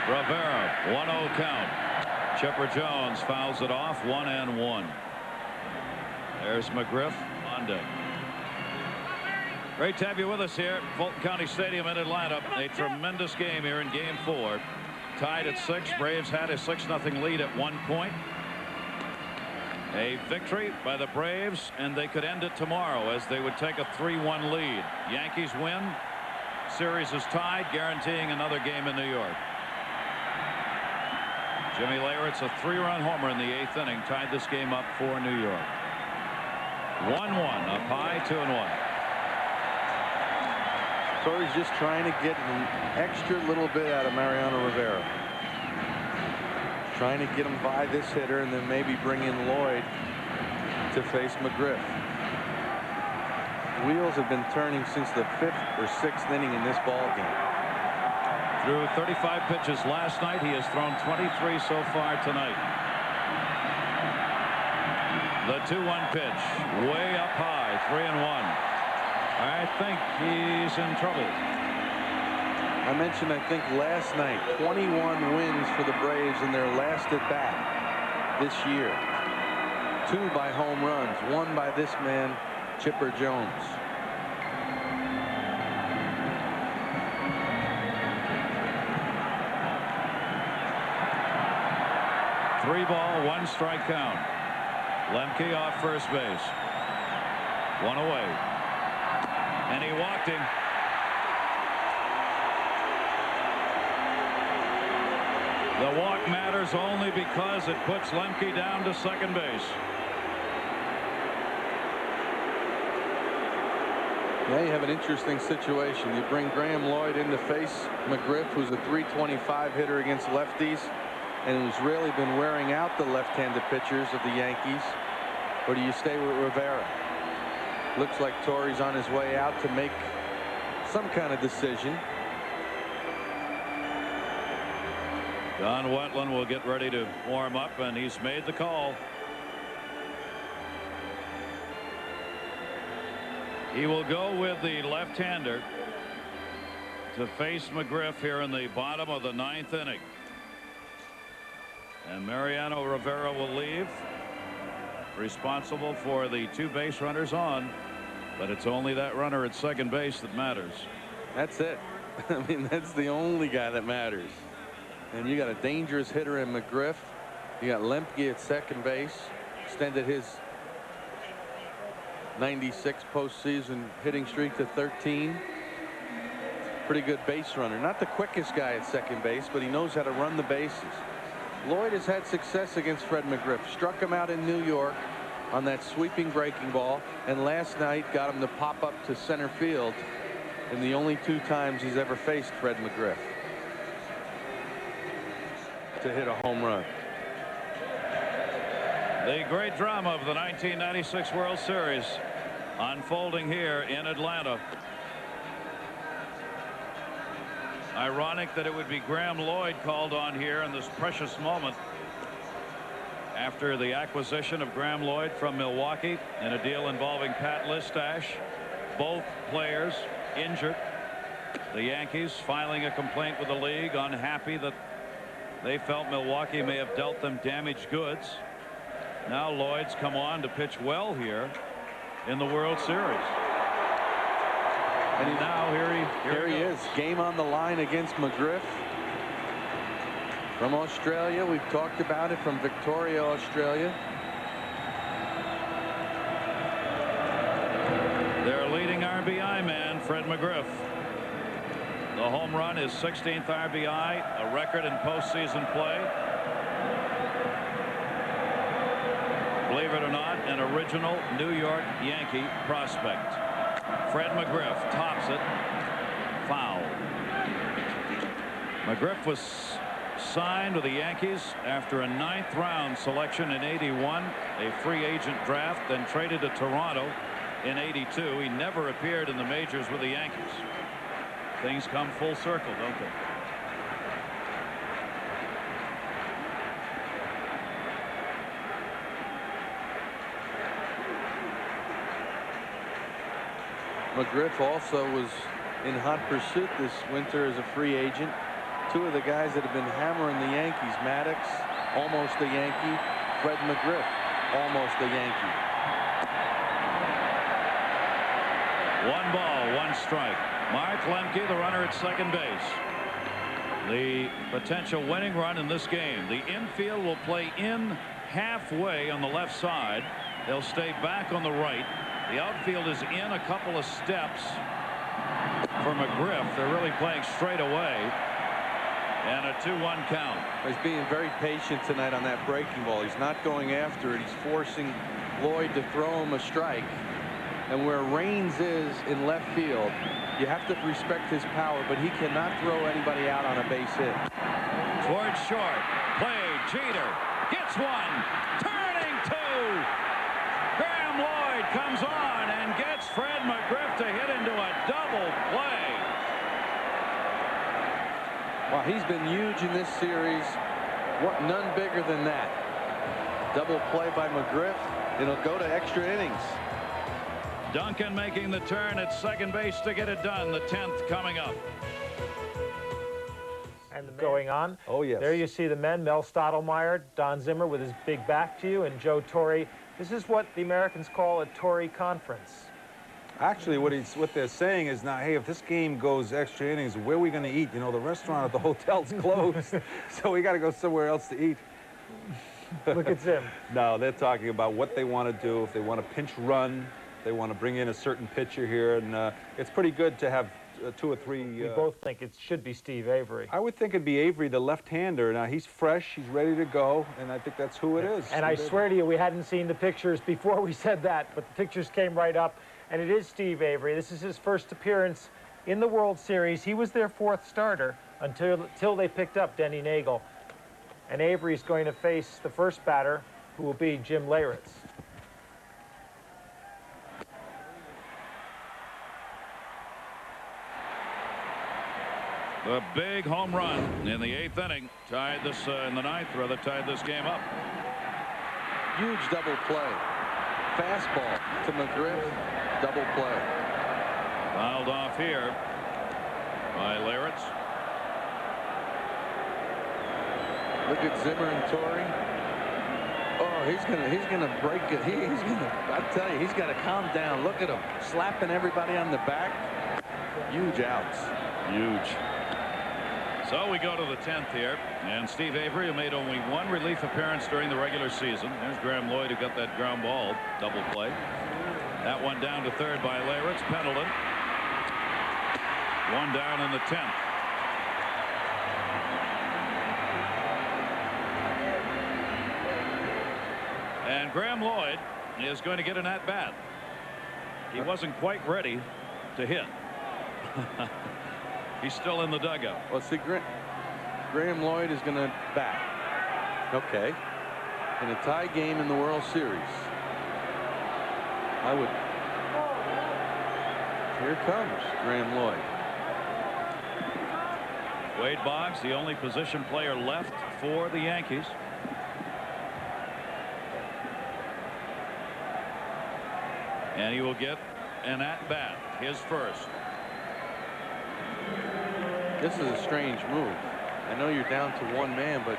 Rivera, 1-0 count. Chipper Jones fouls it off, 1-1. There's McGriff on deck. Great to have you with us here at Fulton County Stadium in Atlanta. A tremendous game here in Game 4. Tied at 6. Braves had a 6-0 lead at one point. A victory by the Braves, and they could end it tomorrow as they would take a 3-1 lead. Yankees win. Series is tied, guaranteeing another game in New York. Jimmy Leyritz, a 3-run homer in the 8th inning, tied this game up for New York. 1-1 up high, 2-1. Torrey's just trying to get an extra little bit out of Mariano Rivera. Trying to get him by this hitter and then maybe bring in Lloyd to face McGriff. Wheels have been turning since the 5th or 6th inning in this ball game. Threw 35 pitches last night. He has thrown 23 so far tonight. The 2-1 pitch, way up high, 3-1. I think he's in trouble. I mentioned, I think last night, 21 wins for the Braves in their last at bat this year. 2 by home runs, 1 by this man, Chipper Jones. Three ball, 1 strike count. Lemke off first base. 1 away. And he walked him. The walk matters only because it puts Lemke down to second base. Now you have an interesting situation. You bring Graham Lloyd in to face McGriff, who's a .325 hitter against lefties and who's really been wearing out the left-handed pitchers of the Yankees. Or do you stay with Rivera? Looks like Torrey's on his way out to make some kind of decision. Don Wetland will get ready to warm up, and he's made the call. He will go with the left-hander to face McGriff here in the bottom of the 9th inning. And Mariano Rivera will leave, responsible for the 2 base runners on, but it's only that runner at second base that matters. That's it. I mean, that's the only guy that matters. And you got a dangerous hitter in McGriff. You got Lemke at second base, extended his 96 postseason hitting streak to 13. Pretty good base runner. Not the quickest guy at second base, but he knows how to run the bases. Lloyd has had success against Fred McGriff. Struck him out in New York on that sweeping breaking ball, and last night got him to pop up to center field in the only 2 times he's ever faced Fred McGriff to hit a home run. The great drama of the 1996 World Series unfolding here in Atlanta. Ironic that it would be Graham Lloyd called on here in this precious moment after the acquisition of Graham Lloyd from Milwaukee in a deal involving Pat Listash. Both players injured. The Yankees filing a complaint with the league, unhappy that they felt Milwaukee may have dealt them damaged goods. Now Lloyd's come on to pitch well here in the World Series. And now here he is. Game on the line against McGriff. From Australia, we've talked about it, from Victoria, Australia. Their leading RBI man, Fred McGriff. The home run is 16th RBI, a record in postseason play. Believe it or not, an original New York Yankee prospect. Fred McGriff tops it. Foul. McGriff was signed with the Yankees after a 9th round selection in '81, a free agent draft, then traded to Toronto in '82. He never appeared in the majors with the Yankees. Things come full circle, don't they? McGriff also was in hot pursuit this winter as a free agent. Two of the guys that have been hammering the Yankees, Maddox, almost a Yankee, Fred McGriff, almost a Yankee. 1 ball, 1 strike. Mark Lemke, the runner at second base. The potential winning run in this game. The infield will play in halfway on the left side. They'll stay back on the right. The outfield is in a couple of steps for McGriff. They're really playing straight away. And a 2-1 count. He's being very patient tonight on that breaking ball. He's not going after it. He's forcing Lloyd to throw him a strike. And where Raines is in left field, you have to respect his power, but he cannot throw anybody out on a base hit. Towards short. Play. Jeter gets one. Turning two. Graham Lloyd comes on and gets Fred McGriff to hit into a double play. Well, he's been huge in this series. None bigger than that. Double play by McGriff. It'll go to extra innings. Duncan making the turn at second base to get it done. The 10th coming up. And going on. Oh, yes. There you see the men, Mel Stottlemyre, Don Zimmer with his big back to you, and Joe Torre. This is what the Americans call a Torre conference. Actually, what they're saying is now, hey, if this game goes extra innings, where are we going to eat? You know, the restaurant at the hotel's closed, so we got to go somewhere else to eat. Look at Zim. No, they're talking about what they want to do. If they want to pinch run, they want to bring in a certain pitcher here, and it's pretty good to have 2 or 3. We both think it should be Steve Avery. I would think it'd be Avery, the left-hander. Now, he's fresh, he's ready to go, and I think that's who it is. And I swear to you, we hadn't seen the pictures before we said that, but the pictures came right up, and it is Steve Avery. This is his first appearance in the World Series. He was their 4th starter until they picked up Denny Nagel. And Avery is going to face the first batter, who will be Jim Leyritz. The big home run in the 8th inning tied this in the 9th, rather, tied this game up. Huge double play. Fastball to McGriff. Double play. Fouled off here by Leyritz. Look at Zimmer and Torre. Oh, he's gonna break it. I tell you, he's got to calm down. Look at him slapping everybody on the back. Huge outs. Huge. So we go to the 10th here, and Steve Avery, who made only 1 relief appearance during the regular season. There's Graham Lloyd, who got that ground ball double play. That one down to third by Leyritz. Pendleton. 1 down in the 10th. And Graham Lloyd is going to get an at-bat. He wasn't quite ready to hit. He's still in the dugout. Well, see, Graham Lloyd is going to bat. Okay. In a tie game in the World Series. Here comes Graham Lloyd. Wade Boggs, the only position player left for the Yankees. And he will get an at-bat, his first. This is a strange move. I know you're down to 1 man, but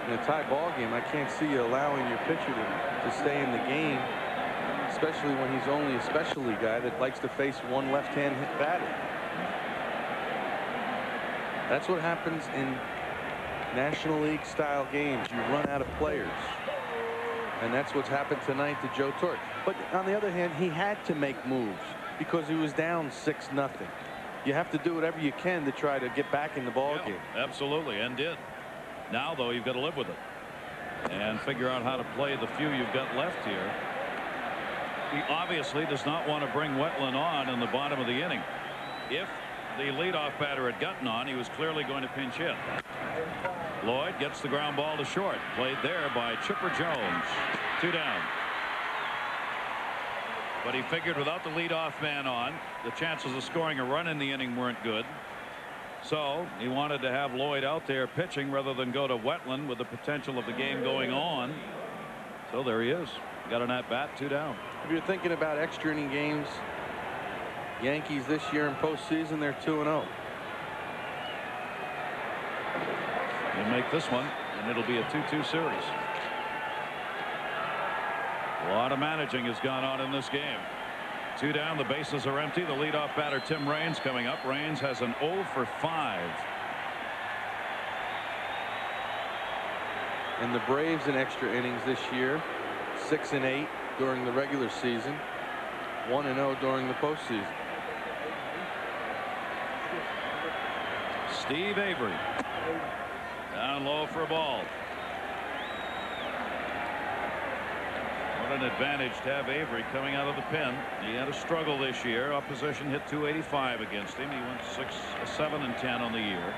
in a tie ball game, I can't see you allowing your pitcher to stay in the game, especially when he's only a specialty guy that likes to face 1 left-hand batter. That's what happens in National League style games. You run out of players. And that's what's happened tonight to Joe Torre. But on the other hand, he had to make moves because he was down 6-0. You have to do whatever you can to try to get back in the ball game. Absolutely, and did. Now, though, you've got to live with it and figure out how to play the few you've got left here. He obviously does not want to bring Wetland on in the bottom of the inning. If the leadoff batter had gotten on, he was clearly going to pinch hit. Lloyd gets the ground ball to short. Played there by Chipper Jones. 2 down. But he figured without the leadoff man on, the chances of scoring a run in the inning weren't good. So he wanted to have Lloyd out there pitching rather than go to Wetland with the potential of the game going on. So there he is. Got an at-bat, 2 down. If you're thinking about extra inning games, Yankees this year in postseason, they're 2-0. You make this one, and it'll be a 2-2 series. A lot of managing has gone on in this game. 2 down, the bases are empty. The leadoff batter, Tim Raines, coming up. Raines has an 0 for 5. And the Braves in extra innings this year, 6-8 during the regular season, 1-0 during the postseason. Steve Avery down low for a ball. What an advantage to have Avery coming out of the pen. He had a struggle this year. Opposition hit .285 against him. He went 7-10 on the year.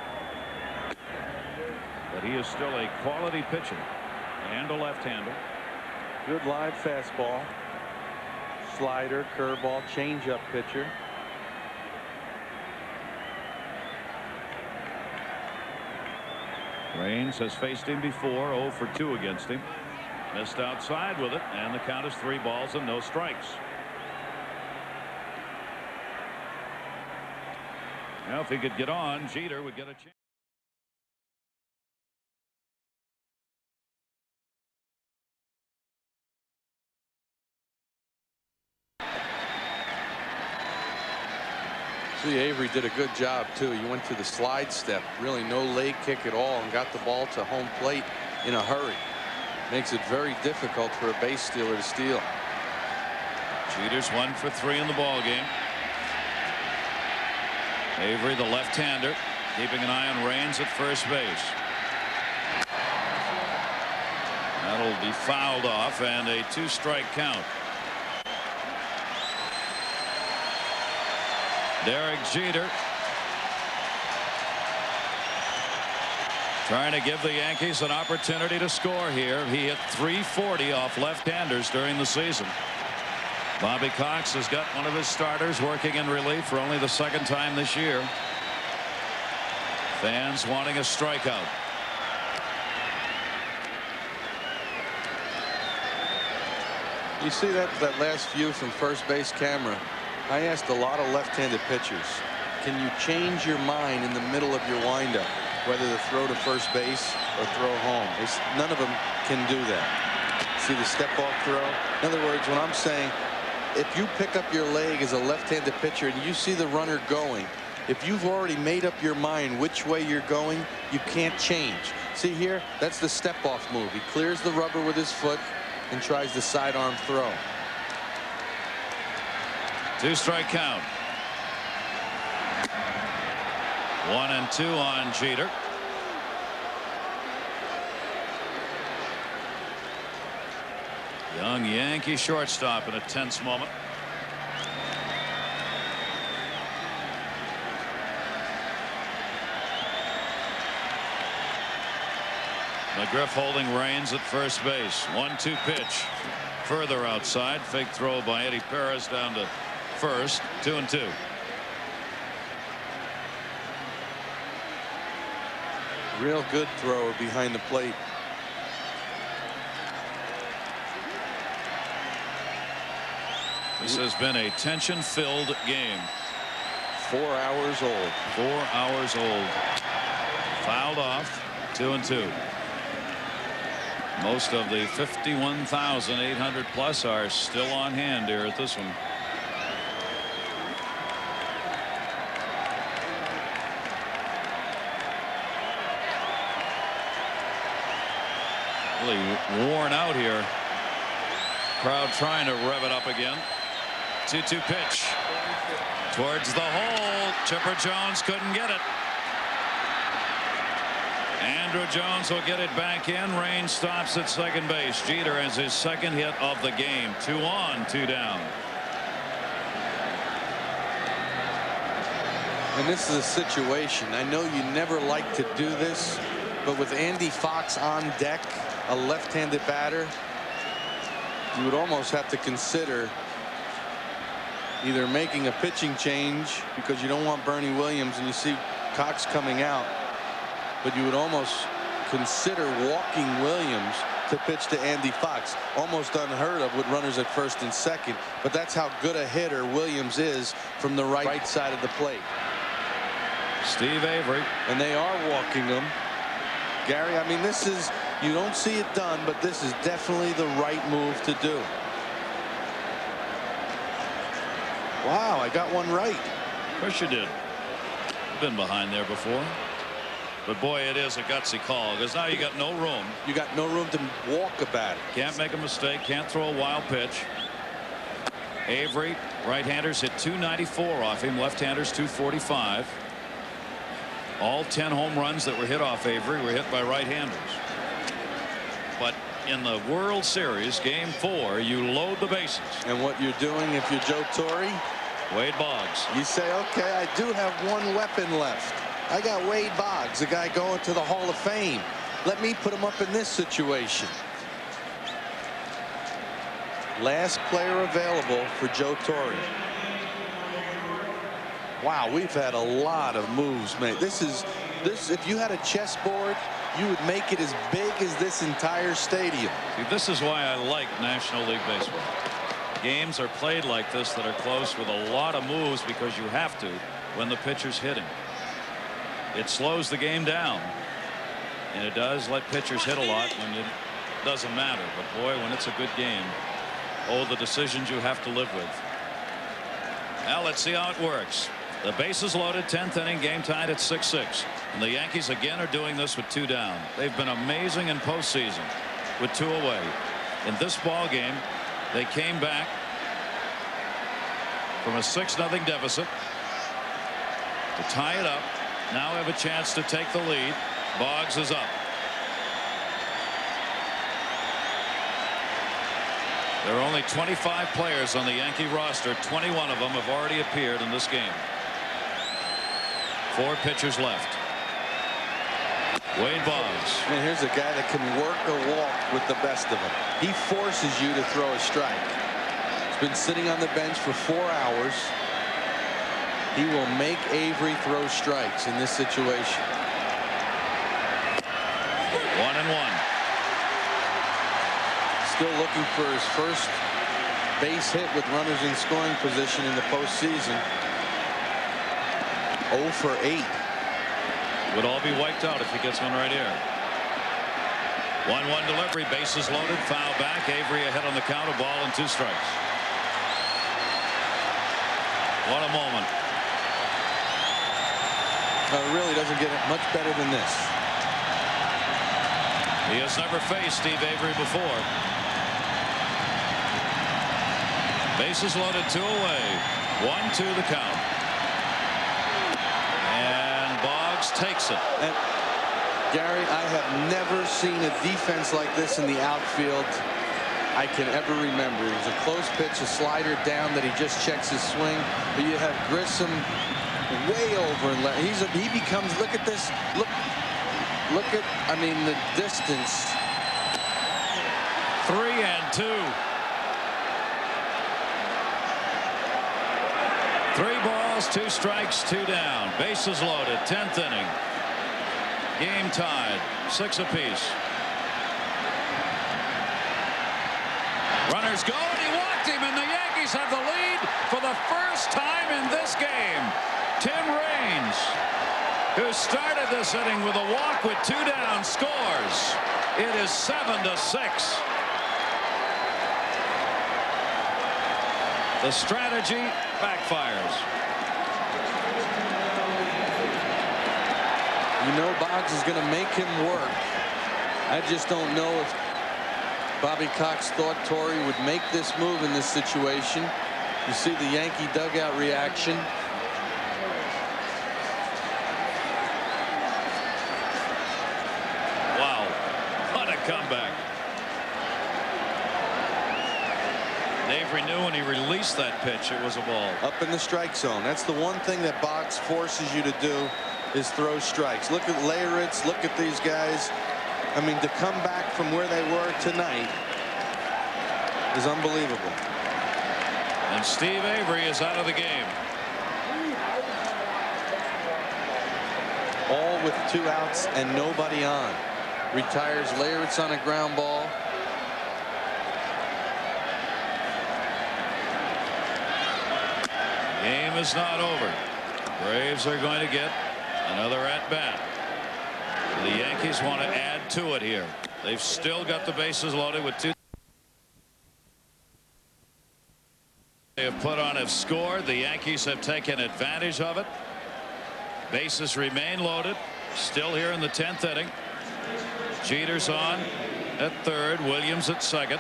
But he is still a quality pitcher and a left-hander. Good live fastball, slider, curveball, changeup pitcher. Raines has faced him before, 0 for 2 against him. Missed outside with it, and the count is 3 balls and no strikes. Now, if he could get on, Jeter would get a chance. See, Avery did a good job too. He went to the slide step, really no leg kick at all, and got the ball to home plate in a hurry. Makes it very difficult for a base stealer to steal. Jeter's 1 for 3 in the ball game. Avery, the left-hander, keeping an eye on Raines at first base. That'll be fouled off, and a 2-strike count. Derek Jeter trying to give the Yankees an opportunity to score here. He hit .340 off left-handers during the season. Bobby Cox has got one of his starters working in relief for only the 2nd time this year. Fans wanting a strikeout. You see that last view from first base camera. I asked a lot of left-handed pitchers, can you change your mind in the middle of your windup, whether to throw to first base or throw home? None of them can do that. See the step-off throw? In other words, what I'm saying, if you pick up your leg as a left-handed pitcher and you see the runner going, if you've already made up your mind which way you're going, you can't change. See here, that's the step-off move. He clears the rubber with his foot and tries the sidearm throw. 2-strike count. 1-2 on Jeter. Young Yankee shortstop in a tense moment. McGriff holding Raines at first base. 1-2 pitch. Further outside. Fake throw by Eddie Perez down to first. 2-2. Real good thrower behind the plate. This has been a tension-filled game. 4 hours old. 4 hours old. Fouled off. 2-2. Most of the 51,800 plus are still on hand here at this one. Really worn out here. Crowd trying to rev it up again. 2-2 pitch towards the hole. Chipper Jones couldn't get it. Andrew Jones will get it back in. Raines stops at second base. Jeter has his 2nd hit of the game. 2 on, 2 down. And this is a situation. I know you never like to do this, but with Andy Fox on deck, a left-handed batter, you would almost have to consider either making a pitching change because you don't want Bernie Williams and you see Cox coming out, but you would almost consider walking Williams to pitch to Andy Fox. Almost unheard of with runners at first and second, but that's how good a hitter Williams is from the right side of the plate. Steve Avery. And they are walking him. Gary, I mean, this is, you don't see it done, but this is definitely the right move to do. Wow, I got one right. Of course you did. Been behind there before. But boy, it is a gutsy call, because now you got no room. You got no room to walk a bat. Can't make a mistake, can't throw a wild pitch. Avery, right-handers hit 294 off him, left-handers 245. All 10 home runs that were hit off Avery were hit by right-handers. But in the World Series, Game 4, you load the bases. And what you're doing if you're Joe Torre? Wade Boggs. You say, okay, I do have one weapon left. I got Wade Boggs, a guy going to the Hall of Fame. Let me put him up in this situation. Last player available for Joe Torre. Wow, we've had a lot of moves made. This, if you had a chessboard, you would make it as big as this entire stadium. See, this is why I like National League Baseball. Games are played like this that are close with a lot of moves because you have to when the pitcher's hitting. It slows the game down, and it does let pitchers hit a lot when it doesn't matter. But boy, when it's a good game, oh, the decisions you have to live with. Now let's see how it works. The bases loaded, 10th inning, game tied at 6-6. And the Yankees again are doing this with 2 down. They've been amazing in postseason with 2 away. In this ball game, they came back from a 6-0 deficit to tie it up. Now have a chance to take the lead. Boggs is up. There are only 25 players on the Yankee roster. 21 of them have already appeared in this game. 4 pitchers left. Wade Boggs. And here's a guy that can work or walk with the best of them. He forces you to throw a strike. He's been sitting on the bench for 4 hours. He will make Avery throw strikes in this situation. 1-1. Still looking for his first base hit with runners in scoring position in the postseason. 0 for 8. Would all be wiped out if he gets one right here. 1-1 delivery, bases loaded, foul back. Avery ahead on the count, a ball and 2 strikes. What a moment. It really doesn't get much better than this. He has never faced Steve Avery before. Bases loaded, 2 away. 1-2 the count. And Boggs takes it. And Gary, I have never seen a defense like this in the outfield I can ever remember. It was a close pitch, a slider down that he just checks his swing. But you have Grissom way over and he becomes, look at this, look at, I mean, the distance. 3-2. 3 balls, 2 strikes, 2 down. Bases loaded, 10th inning. Game tied, 6 apiece. Runners go, and he walked him, and the Yankees have the lead for the first time in this game. Tim Raines, who started this inning with a walk with 2 down, scores. It is 7-6. The strategy backfires. You know Boggs is going to make him work. I just don't know if Bobby Cox thought Torre would make this move in this situation. You see the Yankee dugout reaction. Wow, what a comeback. Avery knew when he released that pitch it was a ball. Up in the strike zone. That's the one thing that Boggs forces you to do, is throw strikes. Look at Leyritz. Look at these guys. I mean, to come back from where they were tonight is unbelievable. And Steve Avery is out of the game. All with 2 outs and nobody on. retires Leyritz on a ground ball. Game is not over. Braves are going to get another at bat. The Yankees want to add to it here. They've still got the bases loaded with 2. They have put on, have scored. The Yankees have taken advantage of it. Bases remain loaded. Still here in the 10th inning. Jeter's on at third. Williams at second.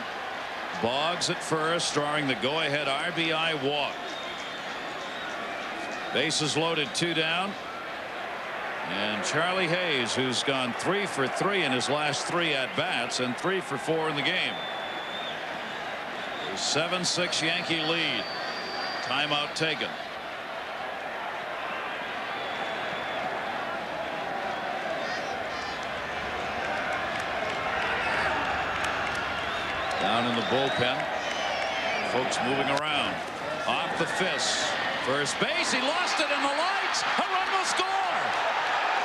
Boggs at first, drawing the go-ahead RBI walk. Bases loaded, 2 down. And Charlie Hayes, who's gone 3 for 3 in his last 3 at-bats and 3 for 4 in the game. A 7-6 Yankee lead. Timeout taken. Down in the bullpen. Folks moving around. Off the fist. First base. He lost it in the lights. A run will score.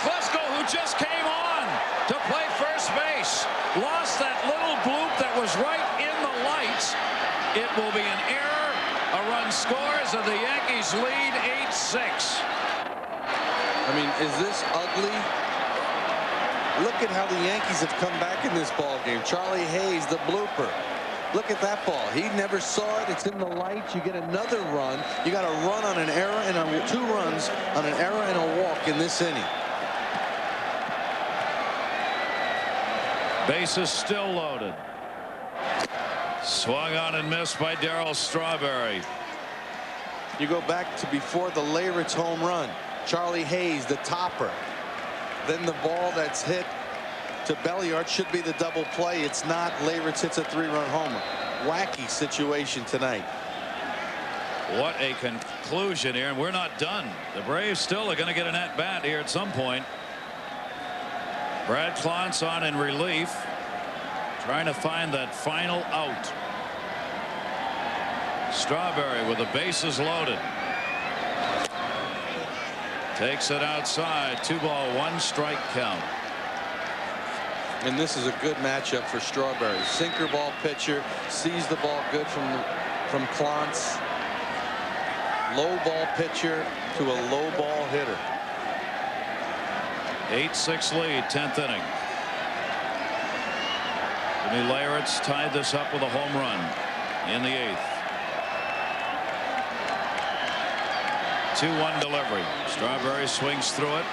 Klesko, who just came on to play first base, lost that little bloop that was right in the lights. It will be an error. A run scores and the Yankees lead 8-6. I mean, is this ugly? Look at how the Yankees have come back in this ball game. Charlie Hayes, the blooper. Look at that ball. He never saw it. It's in the lights. You get another run. You got a run on an error and 2 runs on an error and a walk in this inning. Bases still loaded. Swung on and missed by Darryl Strawberry. You go back to before the Leyritz home run. Charlie Hayes, the topper. Then the ball that's hit to Belliard should be the double play. It's not. Leyritz hits a 3-run homer. Wacky situation tonight. What a conclusion here, and we're not done. The Braves still are going to get an at-bat here at some point. Brad Clontz on in relief, trying to find that final out. Strawberry with the bases loaded. Takes it outside. 2 ball, 1 strike count. And this is a good matchup for Strawberry. Sinker ball pitcher, sees the ball good from Clontz. Low ball pitcher to a low ball hitter. 8-6 lead, 10th inning. Jimmy Leyritz tied this up with a home run in the 8th. 2-1 delivery. Strawberry swings through it.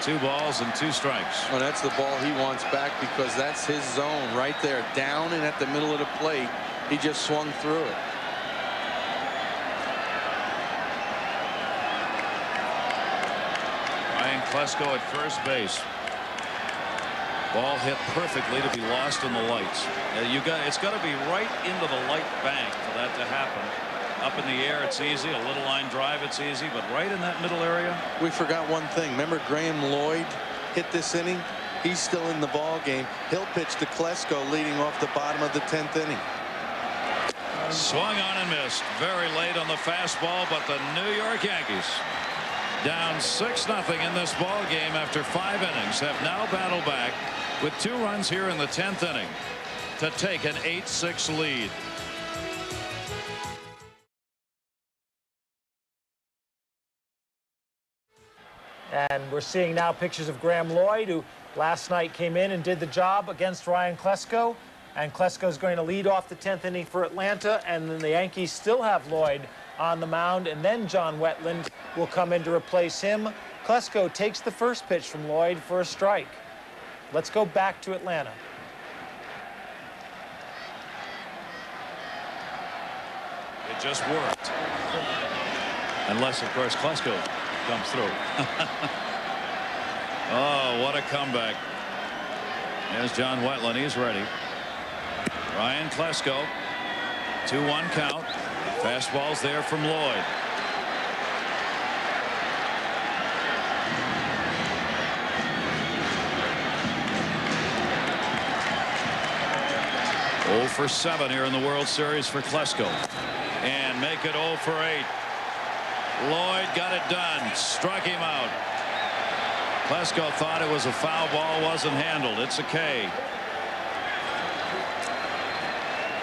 2 balls and 2 strikes. Well, that's the ball he wants back because that's his zone right there, down and at the middle of the plate. He just swung through it. Ryan Klesko at first base. Ball hit perfectly to be lost in the lights. It's got to be right into the light bank for that to happen. Up in the air, it's easy. A little line drive, it's easy. But right in that middle area. We forgot one thing. Remember Graham Lloyd hit this inning? He's still in the ball game. He'll pitch to Klesko leading off the bottom of the 10th inning. Swung on and missed. Very late on the fastball, but the New York Yankees, down 6-0 in this ball game after 5 innings, have now battled back with 2 runs here in the 10th inning to take an 8-6 lead. And we're seeing now pictures of Graham Lloyd, who last night came in and did the job against Ryan Klesko. And Klesko's going to lead off the 10th inning for Atlanta. And then the Yankees still have Lloyd on the mound. And then John Wetland will come in to replace him. Klesko takes the first pitch from Lloyd for a strike. Let's go back to Atlanta. It just worked. Unless, of course, Klesko comes through. Oh, what a comeback. There's John Wetland. He's ready. Ryan Klesko. 2-1 count. Fastball's there from Lloyd. Oh for 7 here in the World Series for Klesko. And make it 0 for 8. Lloyd got it done. Struck him out. Plesko thought it was a foul ball, wasn't handled. It's a K.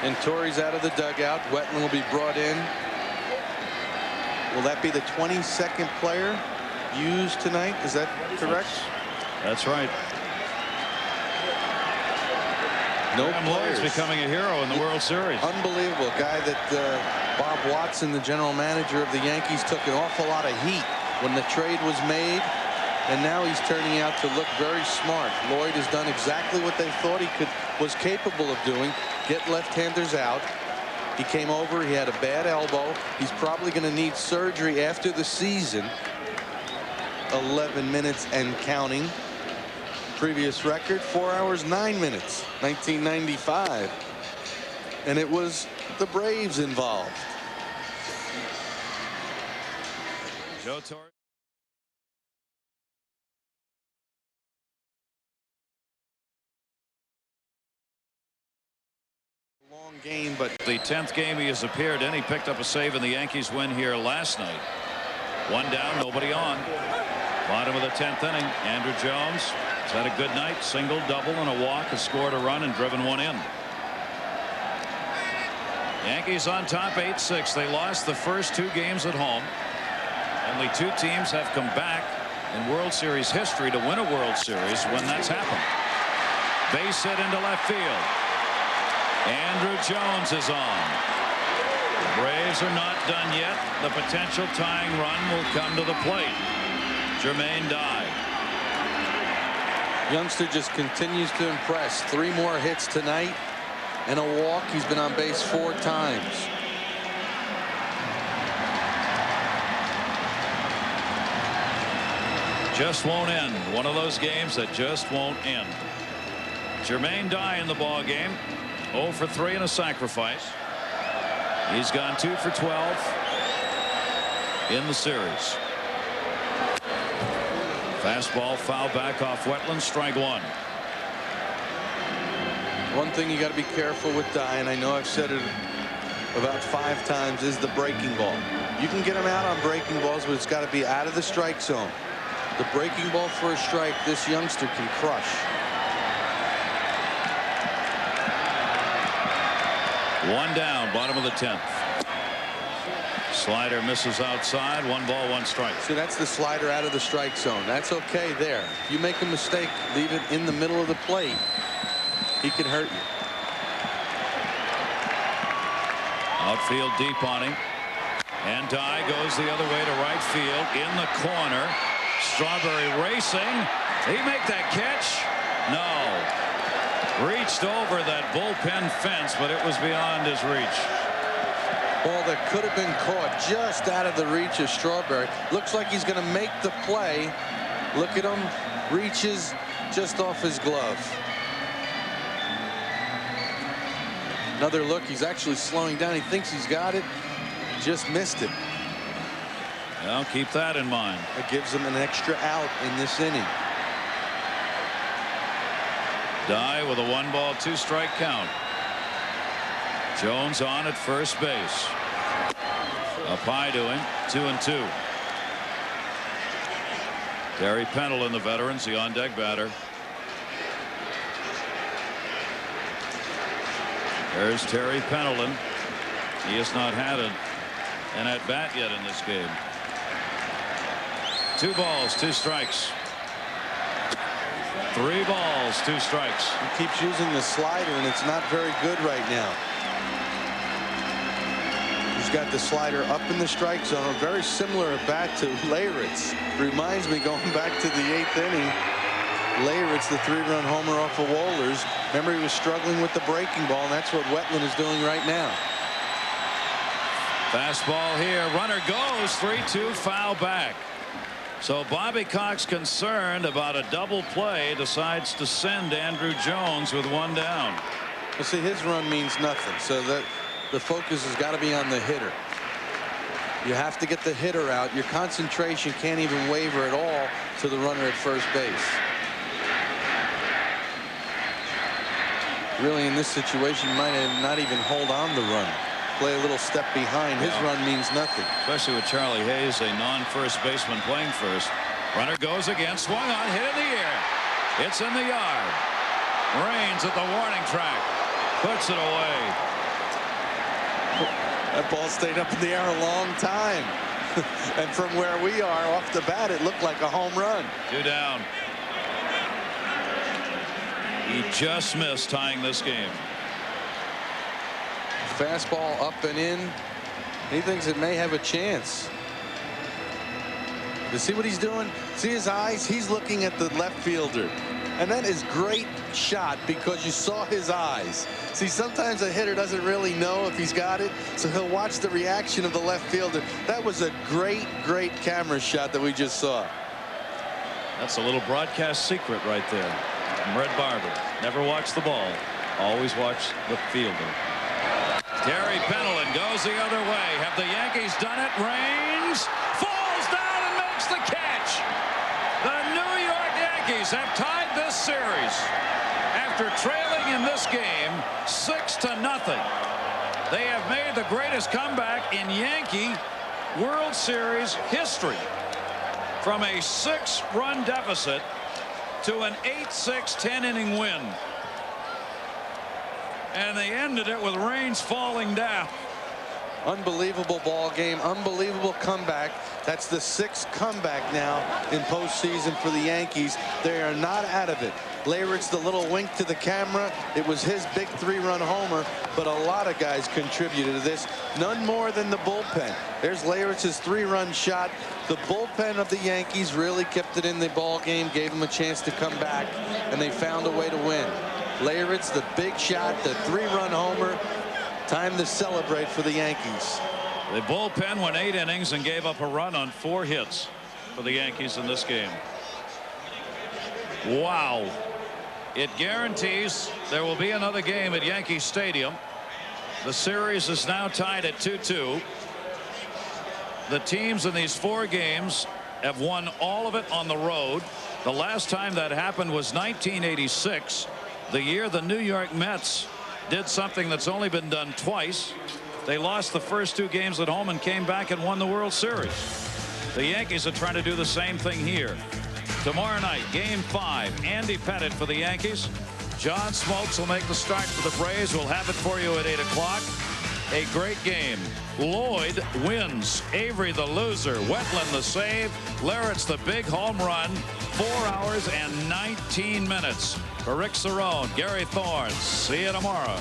And Torrey's out of the dugout. Wetland will be brought in. Will that be the 22nd player used tonight? Is that correct? That's right. No Lloyd's players. becoming a hero in the World Series. Unbelievable. Guy that Bob Watson, the general manager of the Yankees, took an awful lot of heat when the trade was made. And now he's turning out to look very smart. Lloyd has done exactly what they thought he was capable of doing. Get left-handers out. He came over. He had a bad elbow. He's probably going to need surgery after the season. 11 minutes and counting. Previous record 4 hours 9 minutes, 1995, and it was the Braves involved. Joe Torre. Long game, but The 10th game he has appeared in. He picked up a save in the Yankees win here last night. One down, nobody on. Bottom of the 10th inning. Andrew Jones has had a good night. Single, double, and a walk. Has scored a run and driven one in. Yankees on top 8-6. They lost the first 2 games at home. Only 2 teams have come back in World Series history to win a World Series when that's happened. Base hit into left field. Andrew Jones is on. The Braves are not done yet. The potential tying run will come to the plate. Jermaine Dye. youngster just continues to impress. 3 more hits tonight and a walk. He's been on base 4 times. Just won't end. One of those games that just won't end. Jermaine Dye in the ball game. 0 for 3 and a sacrifice. He's gone 2 for 12 in the series. Fastball foul back off Wetland. Strike 1. One thing you got to be careful with Dye, and I know I've said it about 5 times, is the breaking ball. You can get him out on breaking balls, but it's got to be out of the strike zone. The breaking ball for a strike, this youngster can crush. One down, bottom of the 10th. Slider misses outside. 1 ball, 1 strike. See, that's the slider out of the strike zone. That's okay there. If you make a mistake, leave it in the middle of the plate, he can hurt you. Outfield deep on him. And Dye goes the other way to right field in the corner. Strawberry racing. Did he make that catch? No. Reached over that bullpen fence, but it was beyond his reach. Ball that could have been caught just out of the reach of Strawberry. Looks like he's going to make the play. Look at him. Reaches just off his glove. Another look. He's actually slowing down. He thinks he's got it. Just missed it. Well, keep that in mind. It gives him an extra out in this inning. Dye with a 1 ball, 2 strike count. Jones on at first base. Up high to him. 2-2. Terry Pendleton, the veterans, the on deck batter. There's Terry Pendleton. He has not had an at bat yet in this game. 2 balls, 2 strikes. 3 balls, 2 strikes. He keeps using the slider, and it's not very good right now. He's got the slider up in the strike zone. A very similar at bat to Leyritz. Reminds me, going back to the 8th inning, Leyritz, the 3-run homer off of Wohlers. Remember, he was struggling with the breaking ball, and that's what Wetland is doing right now. Fastball here. Runner goes. 3-2, foul back. So Bobby Cox, concerned about a double play, decides to send Andrew Jones with 1 down. Well, see, his run means nothing, so that the focus has got to be on the hitter. You have to get the hitter out. Your concentration can't even waver at all to the runner at first base. Really, in this situation, you might not even hold on the run. Play a little step behind. His run means nothing. Especially with Charlie Hayes, a non-first baseman, playing first. Runner goes again, swung on, hit in the air. It's in the yard. Raines at the warning track, puts it away. That ball stayed up in the air a long time. And from where we are off the bat, it looked like a home run. 2 down. He just missed tying this game. Fastball up and in. He thinks it may have a chance. You see what he's doing? See his eyes? He's looking at the left fielder. And that is great shot because you saw his eyes. See, sometimes a hitter doesn't really know if he's got it, so he'll watch the reaction of the left fielder. That was a great camera shot that we just saw. That's a little broadcast secret right there from Red Barber. Never watch the ball, always watch the fielder. Terry Pendleton goes the other way. Have the Yankees done it? Raines falls down and makes the catch. The New York Yankees have tied this series after trailing in this game 6-0. They have made the greatest comeback in Yankee World Series history from a 6-run deficit to an 8-6 10-inning win. And they ended it with Raines falling down. Unbelievable ball game, unbelievable comeback. That's the 6th comeback now in postseason for the Yankees. They are not out of it. Leyritz, the little wink to the camera. It was his big 3-run homer, but a lot of guys contributed to this. None more than the bullpen. There's Leyritz's 3-run shot. The bullpen of the Yankees really kept it in the ball game, gave them a chance to come back, and they found a way to win. Leyritz, the big shot, the 3-run homer. Time to celebrate for the Yankees. The bullpen went 8 innings and gave up a run on 4 hits for the Yankees in this game. Wow. It guarantees there will be another game at Yankee Stadium. The series is now tied at 2-2. The teams in these 4 games have won all of it on the road. The last time that happened was 1986, the year the New York Mets did something that's only been done twice. They lost the first 2 games at home and came back and won the World Series. The Yankees are trying to do the same thing here. Tomorrow night, game 5, Andy Pettitte for the Yankees. John Smoltz will make the start for the Braves. We'll have it for you at 8 o'clock. A great game. Lloyd wins. Avery the loser. Wetland the save. Leyritz the big home run. 4 hours and 19 minutes. For Rick Cerrone, Gary Thorne. See you tomorrow.